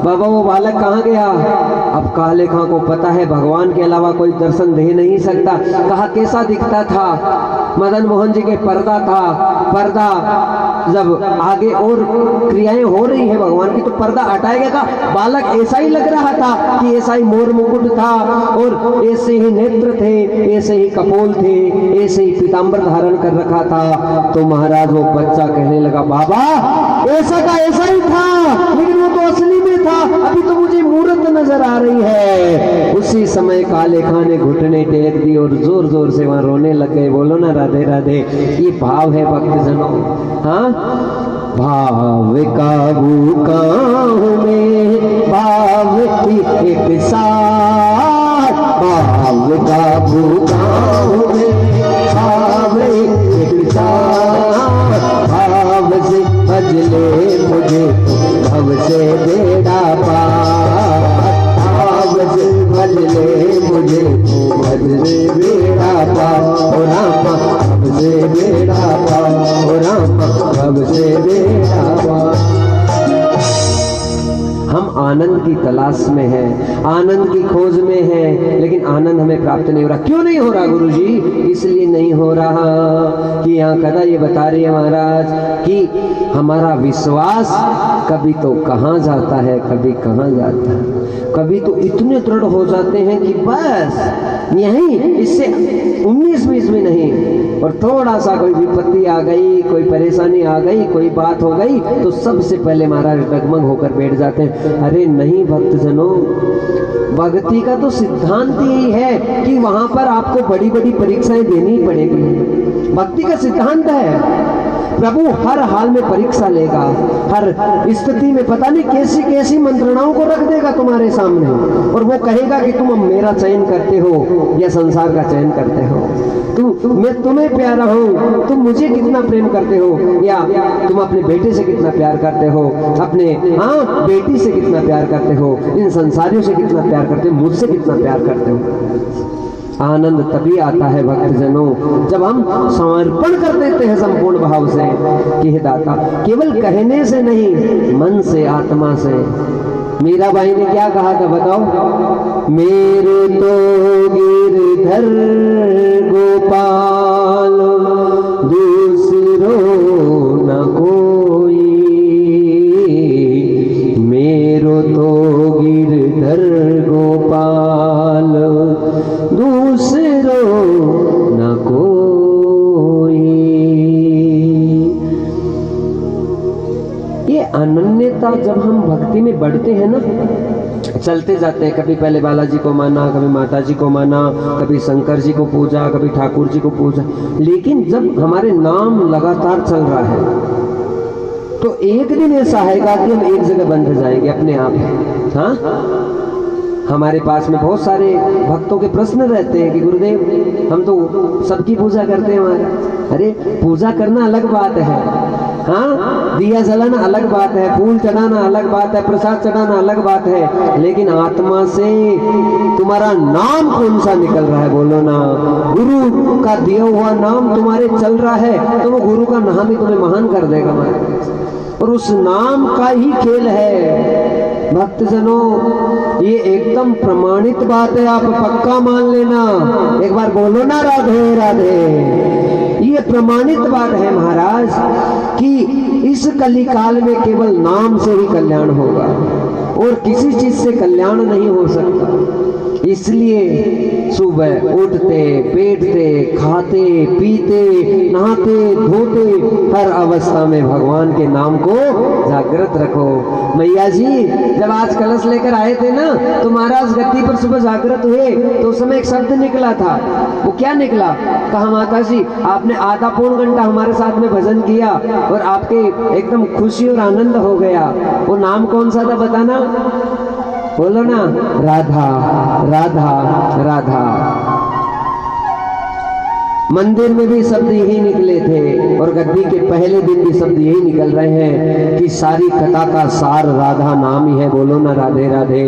बाबा वो बालक कहाँ गया? अब काले खां को पता है भगवान के अलावा कोई दर्शन दे नहीं सकता। कहा कैसा दिखता था? मदन मोहन जी के पर्दा था, पर्दा जब आगे और क्रियाएं हो रही है भगवान की तो पर्दा हटाया गया था। बालक ऐसा ही लग रहा था कि ऐसा ही मोर मुकुट था और ऐसे ही नेत्र थे, ऐसे ही कपोल थे, ऐसे ही पीतांबर धारण कर रखा था। तो महाराज वो बच्चा कहने लगा, बाबा ऐसा का ऐसा ही था, लेकिन वो तो असली में था, अभी तो मुझे मूर्त नजर आ रही है। उसी समय काले खां ने घुटने टेक दी और जोर जोर से वहां रोने लग गए। बोलो ना राधे राधे। ये भाव है भक्तजनों। हाँ, भाव काबू काहू में भाव की एक साथ, भाव काबू काहू में भाव एक साथ, भाव से भजले मुझे भव से बेड़ा पार, भाव से भजले मुझे भजले बेड़ा पार, ओ राम भव से बेड़ा पार, ओ राम भव से बेड़ा पार। हम आनंद की तलाश में हैं, आनंद की खोज में हैं, लेकिन आनंद हमें प्राप्त नहीं हो रहा। क्यों नहीं हो रहा गुरुजी? इसलिए नहीं हो रहा कि यहाँ कथा ये बता रही है महाराज कि हमारा विश्वास कभी तो कहाँ जाता है, कभी कहाँ जाता है। कभी तो इतने दृढ़ हो जाते हैं कि बस यहीं, इससे 19-20 में नहीं, और थोड़ा सा कोई विपत्ति आ गई, कोई परेशानी आ गई, कोई बात हो गई तो सबसे पहले महाराज डगमग होकर बैठ जाते हैं। अरे नहीं भक्तजनों, भक्ति का तो सिद्धांत यही है कि वहां पर आपको बड़ी बड़ी परीक्षाएं देनी पड़ेगी। भक्ति का सिद्धांत है प्रभु हर हाल में परीक्षा लेगा, हर स्थिति में पता नहीं कैसी कैसी मंत्रणाओं को रख देगा तुम्हारे सामने, और वो कहेगा कि तुम मेरा चयन करते हो या संसार का चयन करते हो, मैं तुम्हें प्यारा हूँ, तुम मुझे कितना प्रेम करते हो, या तुम अपने बेटे से कितना प्यार करते हो, अपने बेटी से कितना प्यार करते हो, इन संसारियों से कितना प्यार करते हो, मुझसे कितना प्यार करते हो। आनंद तभी आता है भक्तजनों जब हम समर्पण कर देते हैं संपूर्ण भाव से कि हे दाता, केवल कहने से नहीं, मन से, आत्मा से। मीराबाई ने क्या कहा था बताओ? मेरे तो गिरधर गोपाल दूसरो न कोई, मेरो तो गिरधर गोपाल दूसरो न कोई। ये अनन्यता जब हम भक्ति में बढ़ते हैं ना, चलते जाते हैं, कभी पहले बालाजी को माना, कभी माता जी को माना, कभी शंकर जी को पूजा, कभी ठाकुर जी को पूजा, लेकिन जब हमारे नाम लगातार चल रहा है तो एक दिन ऐसा आएगा कि हम एक जगह बंध जाएंगे अपने आप। हाँ, हमारे पास में बहुत सारे भक्तों के प्रश्न रहते हैं कि गुरुदेव हम तो सबकी पूजा करते हैं हमारा। अरे पूजा करना अलग बात है, हाँ, दिया जलाना अलग बात है, फूल चढ़ाना अलग बात है, प्रसाद चढ़ाना अलग बात है, लेकिन आत्मा से तुम्हारा नाम कौन सा निकल रहा है बोलो ना। गुरु का दिया हुआ नाम तुम्हारे चल रहा है तो वो गुरु का नाम ही तुम्हें महान कर देगा महाराज, और उस नाम का ही खेल है भक्तजनों। ये एकदम प्रमाणित बात है, आप पक्का मान लेना। एक बार बोलो ना राधे राधे। ये प्रमाणित बात है महाराज कि इस कली काल में केवल नाम से ही कल्याण होगा और किसी चीज से कल्याण नहीं हो सकता। इसलिए सुबह उठते, बैठते, खाते, पीते, नहाते, धोते, हर अवस्था में भगवान के नाम को जागृत रखो। मैया जी जब आज कलश लेकर आए थे ना तो महाराज गद्दी पर सुबह जागृत हुए तो उस समय एक शब्द निकला था। वो क्या निकला? कहा माता जी आपने आधा पौन घंटा हमारे साथ में भजन किया और आपके एकदम खुशी और आनंद हो गया। वो नाम कौन सा था बताना? बोलो ना, राधा राधा राधा। मंदिर में भी शब्द यही निकले थे और गद्दी के पहले दिन भी शब्द यही निकल रहे हैं कि सारी कथा का सार राधा नाम ही है। बोलो ना राधे राधे।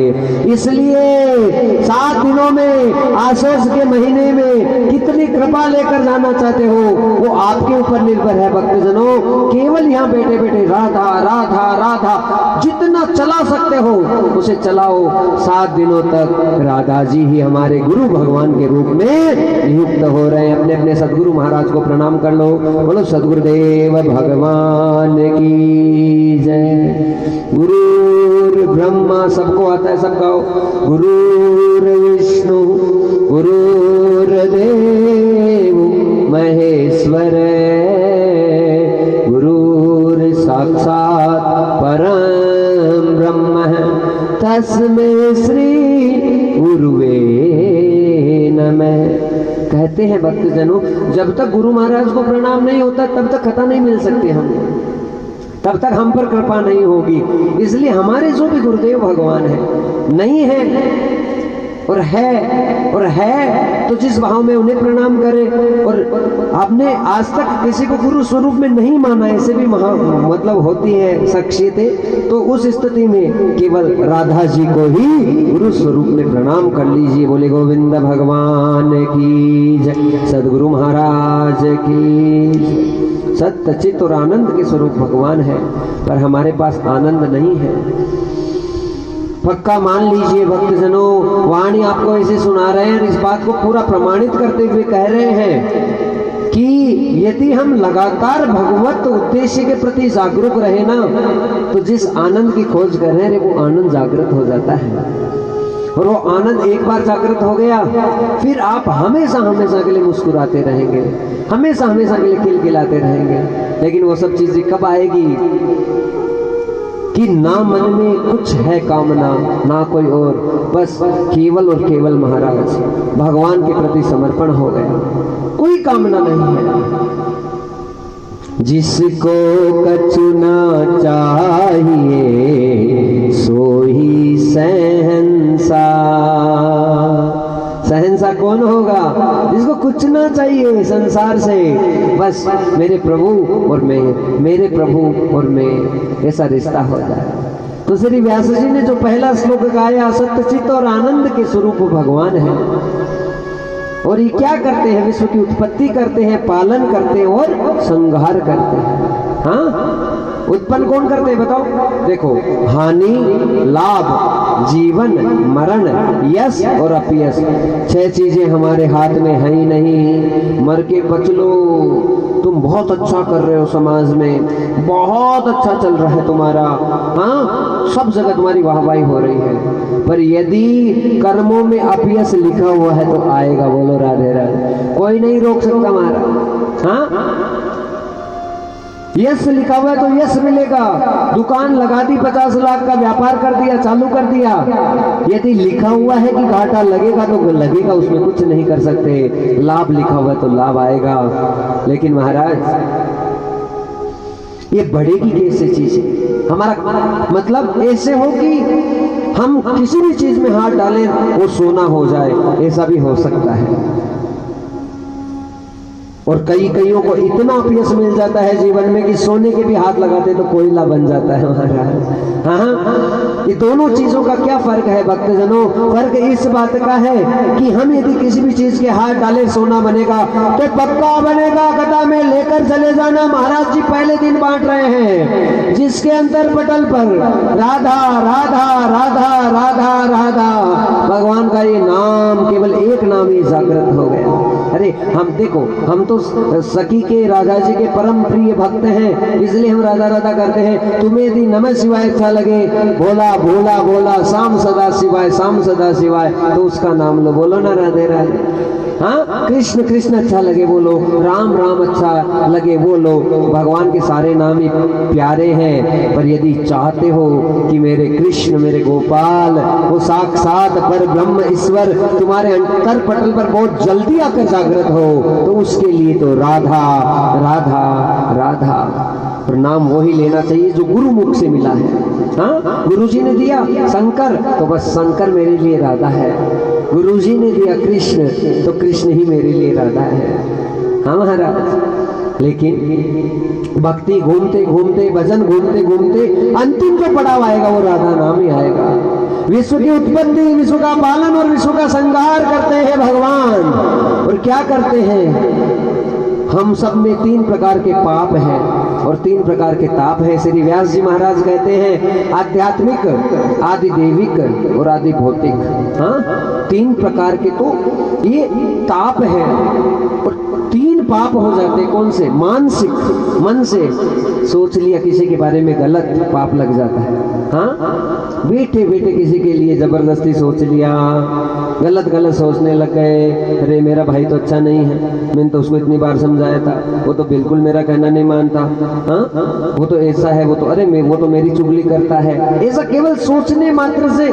इसलिए 7 दिनों में, आश्वेज के महीने में कितनी कृपा लेकर जाना चाहते हो वो आपके ऊपर निर्भर है भक्तजनों। केवल यहाँ बैठे बैठे राधा राधा राधा जितना चला सकते हो उसे चलाओ। 7 दिनों तक राधा जी ही हमारे गुरु भगवान के रूप में नियुक्त हो रहे हैं। अपने सदगुरु महाराज को प्रणाम कर लो। बोलो सदगुरुदेव भगवान की जय। गुरुर् ब्रह्मा, सबको आता है, सब गाओ। गुरुर् विष्णु गुरुर्देव महेश्वर, गुरुर् साक्षात परम ब्रह्म तस्मै श्री गुरुवे नमः। कहते हैं भक्तजनों जब तक गुरु महाराज को प्रणाम नहीं होता तब तक कथा नहीं मिल सकती हम, तब तक हम पर कृपा नहीं होगी। इसलिए हमारे जो भी गुरुदेव भगवान है, नहीं है और है तो जिस भाव में उन्हें प्रणाम करें। और आपने आज तक किसी को गुरु स्वरूप में नहीं माना, ऐसे भी मतलब होती है शख्सियतें, तो उस स्थिति में केवल राधा जी को ही गुरु स्वरूप में प्रणाम कर लीजिए। बोले गोविंद भगवान की जय, सदगुरु महाराज की। सत्य चित्त और आनंद के स्वरूप भगवान है, पर हमारे पास आनंद नहीं है। पक्का मान लीजिए भक्तजनों, वाणी आपको ऐसे सुना रहे हैं, इस बात को पूरा प्रमाणित करते हुए कह रहे हैं कि यदि हम लगातार भगवत उद्देश्य के प्रति जागरूक रहे ना तो जिस आनंद की खोज कर रहे हैं वो आनंद जागृत हो जाता है। और वो आनंद एक बार जागृत हो गया फिर आप हमेशा हमेशा के लिए मुस्कुराते रहेंगे, हमेशा हमेशा के लिए खिलखिलाते रहेंगे। लेकिन वो सब चीजें कब आएगी कि ना मन में कुछ है कामना, ना कोई और, बस केवल और केवल महाराज भगवान के प्रति समर्पण हो गया, कोई कामना नहीं है। जिसको कछु ना चाहिए सो ही शहंशाह। शहंशाह कौन होगा? जिसको कुछ ना चाहिए संसार से, बस मेरे प्रभु और मैं, मेरे प्रभु और मैं, ऐसा रिश्ता होता है। तो श्री व्यास जी ने जो पहला श्लोक गाया, सत्य चित्त और आनंद के स्वरूप भगवान है, और ये क्या करते हैं? विश्व की उत्पत्ति करते हैं, पालन करते हैं और संहार करते हैं। हाँ, उत्पन्न कौन करते हैं बताओ? देखो, हानि, लाभ, जीवन, मरण, यश और अपयश, 6 चीजें हमारे हाथ में है ही नहीं। मर के बच लो, तुम बहुत अच्छा कर रहे हो, समाज में बहुत अच्छा चल रहा है तुम्हारा, हाँ, सब जगह तुम्हारी वाहवाही हो रही है, पर यदि कर्मों में अपयश लिखा हुआ है तो आएगा। बोलो राधे राधे। कोई नहीं रोक सकता हमारा। हाँ, यश लिखा हुआ है तो यश मिलेगा। दुकान लगा दी, 50 लाख का व्यापार कर दिया, चालू कर दिया, यदि लिखा हुआ है कि घाटा लगेगा तो लगेगा, उसमें कुछ नहीं कर सकते। लाभ लिखा हुआ है तो लाभ आएगा। लेकिन महाराज, ये बढ़ेगी कैसे चीजें? हमारा मतलब ऐसे हो कि हम किसी भी चीज में हाथ डालें वो सोना हो जाए, ऐसा भी हो सकता है। और कईयों को इतना अपयश मिल जाता है जीवन में कि सोने के भी हाथ लगाते तो कोयला बन जाता है महाराज। हाँ, ये दोनों चीजों का क्या फर्क है भक्तजनों? फर्क इस बात का है कि हम यदि किसी भी चीज के हाथ डाले सोना बनेगा तो पक्का बनेगा। गदा में लेकर चले जाना। महाराज जी पहले दिन बांट रहे हैं, जिसके अंतर पटल पर राधा राधा राधा राधा राधा, भगवान का ये नाम, केवल एक नाम ही जागृत हो गया। अरे हम देखो, हम तो सखी के, राधा जी के परम प्रिय भक्त हैं, इसलिए हम राधा राधा करते हैं। तुम्हें यदि नमः शिवाय अच्छा लगे, भोला भोला भोला श्याम सदा शिवाय, श्याम सदा शिवाय, तो उसका नाम लो, बोलो ना राधे राधे। हाँ, कृष्ण कृष्ण अच्छा लगे बोलो, राम राम अच्छा लगे बोलो। भगवान के सारे नाम ही प्यारे हैं, पर यदि चाहते हो कि मेरे कृष्ण, मेरे गोपाल, वो साक्षात पर ब्रह्म ईश्वर तुम्हारे अंतर पटल पर बहुत जल्दी आकर जागृत हो, तो उसके लिए तो राधा राधा राधा, और नाम वही लेना चाहिए जो गुरु मुख से मिला है। हाँ, गुरु जी ने दिया शंकर, तो बस शंकर मेरे लिए राधा है। गुरु जी ने दिया कृष्ण, तो कृष्ण ही मेरे लिए राधा है। हाँ महाराज, लेकिन भक्ति घूमते घूमते, भजन घूमते घूमते, अंतिम जो पड़ाव आएगा वो राधा नाम ही आएगा। विश्व की उत्पत्ति, विश्व का पालन और विश्व का संहार करते हैं भगवान। और क्या करते हैं? हम सब में 3 प्रकार के पाप हैं और 3 प्रकार के ताप है। श्री व्यास जी महाराज कहते हैं, आध्यात्मिक, आदि देविक और आदि भौतिक। हाँ, 3 प्रकार के तो ये ताप है। और 3 पाप हो जाते। कौन से? मानसिक, मन से सोच लिया किसी के बारे में गलत, पाप लग जाता है। हाँ, बैठे बैठे किसी के लिए जबरदस्ती सोच लिया, गलत गलत सोचने लग गए। अरे मेरा भाई तो अच्छा नहीं है, मैंने तो उसको इतनी बार समझाया था, वो तो बिल्कुल मेरा कहना नहीं मानता। हाँ, वो तो ऐसा है, वो तो, अरे वो तो मेरी चुगली करता है। ऐसा केवल सोचने मात्र से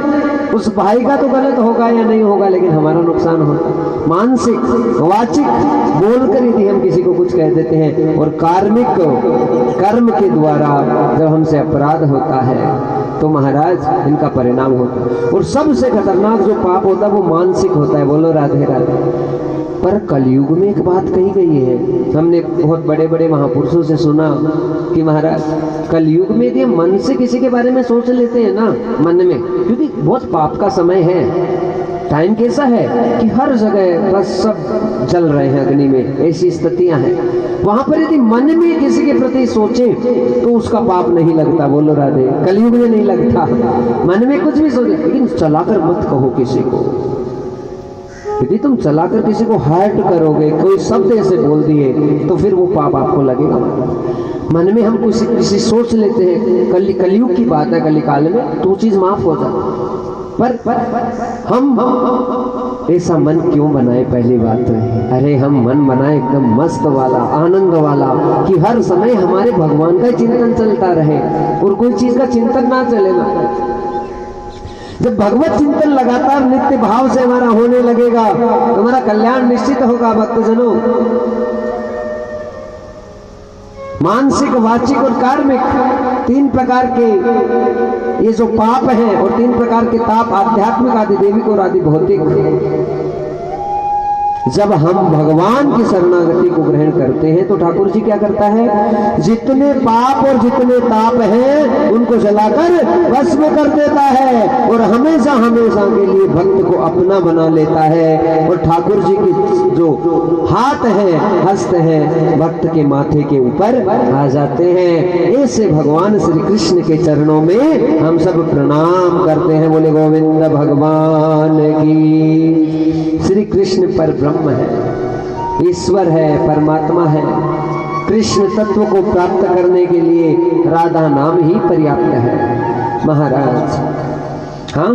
उस भाई का तो गलत होगा या नहीं होगा, लेकिन हमारा नुकसान होता। मानसिक, वाचिक, बोलकर यदि हम किसी को कुछ कह देते हैं, और कार्मिक, कर्म के द्वारा जब हमसे अपराध होता है तो महाराज इनका परिणाम होता है। और सबसे खतरनाक जो पाप होता है वो मानसिक होता है। बोलो राधे राधे। पर कलयुग में एक बात कही गई है, हमने बहुत बड़े बड़े महापुरुषों से सुना कि महाराज कलयुग में यदि हम मन से किसी के बारे में सोच लेते हैं ना, मन में, क्योंकि बहुत पाप का समय है, टाइम कैसा है कि हर जगह बस सब जल रहे हैं अग्नि में, ऐसी स्थितियां हैं। वहां पर यदि मन में किसी के प्रति सोचे तो उसका पाप नहीं लगता। बोलो राधे। कलयुग में नहीं लगता, मन में कुछ भी सोचे, लेकिन चलाकर मत कहो किसी को। यदि तुम चलाकर किसी को हर्ट करोगे, कोई शब्द ऐसे बोल दिए, तो फिर वो पाप आपको लगेगा। मन में हम किसी सोच लेते हैं, कलयुग की बात है, कलिकाल में तो चीज माफ हो जाए। पर हम ऐसा मन क्यों बनाए? पहली बात तो है, अरे हम मन बनाए एकदम मस्त वाला, आनंद वाला, कि हर समय हमारे भगवान का चिंतन चलता रहे और कोई चीज का चिंतन ना चले ना। जब भगवत चिंतन लगातार नित्य भाव से हमारा होने लगेगा तो हमारा कल्याण निश्चित होगा भक्तजनों। मानसिक, वाचिक और कार्मिक 3 प्रकार के ये जो पाप हैं, और 3 प्रकार के ताप, आध्यात्मिक, आदि देविक और आदि भौतिक। जब हम भगवान की शरणागति को ग्रहण करते हैं तो ठाकुर जी क्या करता है? जितने पाप और जितने ताप हैं उनको जलाकर भस्म कर देता है, और और हमेशा हमेशा के लिए भक्त को अपना बना लेता है। और ठाकुर जी के जो हाथ है, हस्त है, भक्त के माथे के ऊपर आ जाते हैं। ऐसे भगवान श्री कृष्ण के चरणों में हम सब प्रणाम करते हैं। बोले गोविंद भगवान की। श्री कृष्ण पर ब्रह्म है, ईश्वर है, परमात्मा है। कृष्ण तत्व को प्राप्त करने के लिए राधा नाम ही पर्याप्त है महाराज। हाँ,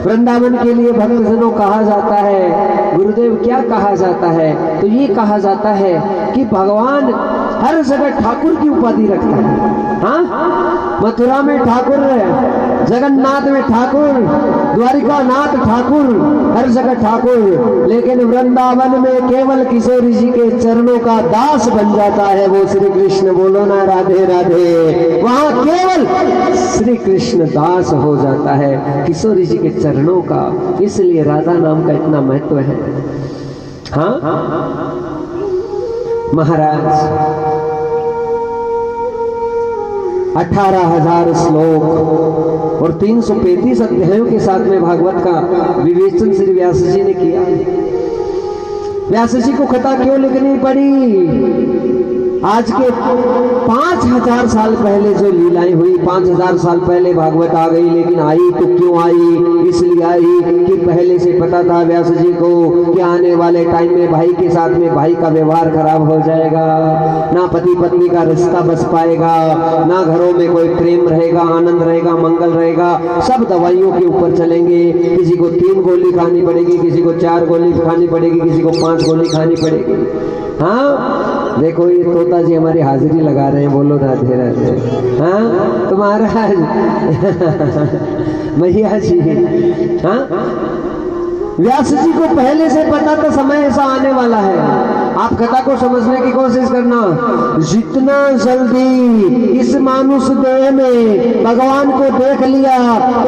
वृंदावन के लिए भक्तजनों कहा जाता है, गुरुदेव क्या कहा जाता है? तो ये कहा जाता है कि भगवान हर जगह ठाकुर की उपाधि रखता है। हाँ, मथुरा में ठाकुर, जगन्नाथ में ठाकुर, द्वारिका नाथ ठाकुर, हर जगह ठाकुर। लेकिन वृंदावन में केवल किशोरी जी के चरणों का दास बन जाता है वो श्री कृष्ण। बोलो ना राधे राधे। वहां केवल श्री कृष्ण दास हो जाता है किशोरी जी के चरणों का। इसलिए राधा नाम का इतना महत्व है। हाँ महाराज, 18,000 श्लोक और 335 अध्यायों के साथ में भागवत का विवेचन श्री व्यास जी ने किया। व्यास जी को कथा क्यों लिखनी पड़ी? आज के 5,000 साल पहले जो लीलाएं हुई, 5,000 साल पहले भागवत आ गई। लेकिन आई तो क्यों आई? इसलिए आई कि पहले से पता था व्यास जी को कि आने वाले टाइम में भाई के साथ में भाई का व्यवहार खराब हो जाएगा, ना पति पत्नी का रिश्ता बच पाएगा, ना घरों में कोई प्रेम रहेगा, आनंद रहेगा, मंगल रहेगा। सब दवाइयों के ऊपर चलेंगे। किसी को 3 गोली खानी पड़ेगी, किसी को 4 गोली खानी पड़ेगी, किसी को 5 गोली खानी पड़ेगी। हाँ, देखो ये तोता जी हमारी हाजिरी लगा रहे हैं। बोलो राधे राधे। हाँ, तुम्हारा मैया जी। हाँ, व्यास जी को पहले से पता था समय ऐसा आने वाला है। आप कथा को समझने की कोशिश करना। जितना जल्दी इस मानुष देह में भगवान को देख लिया तो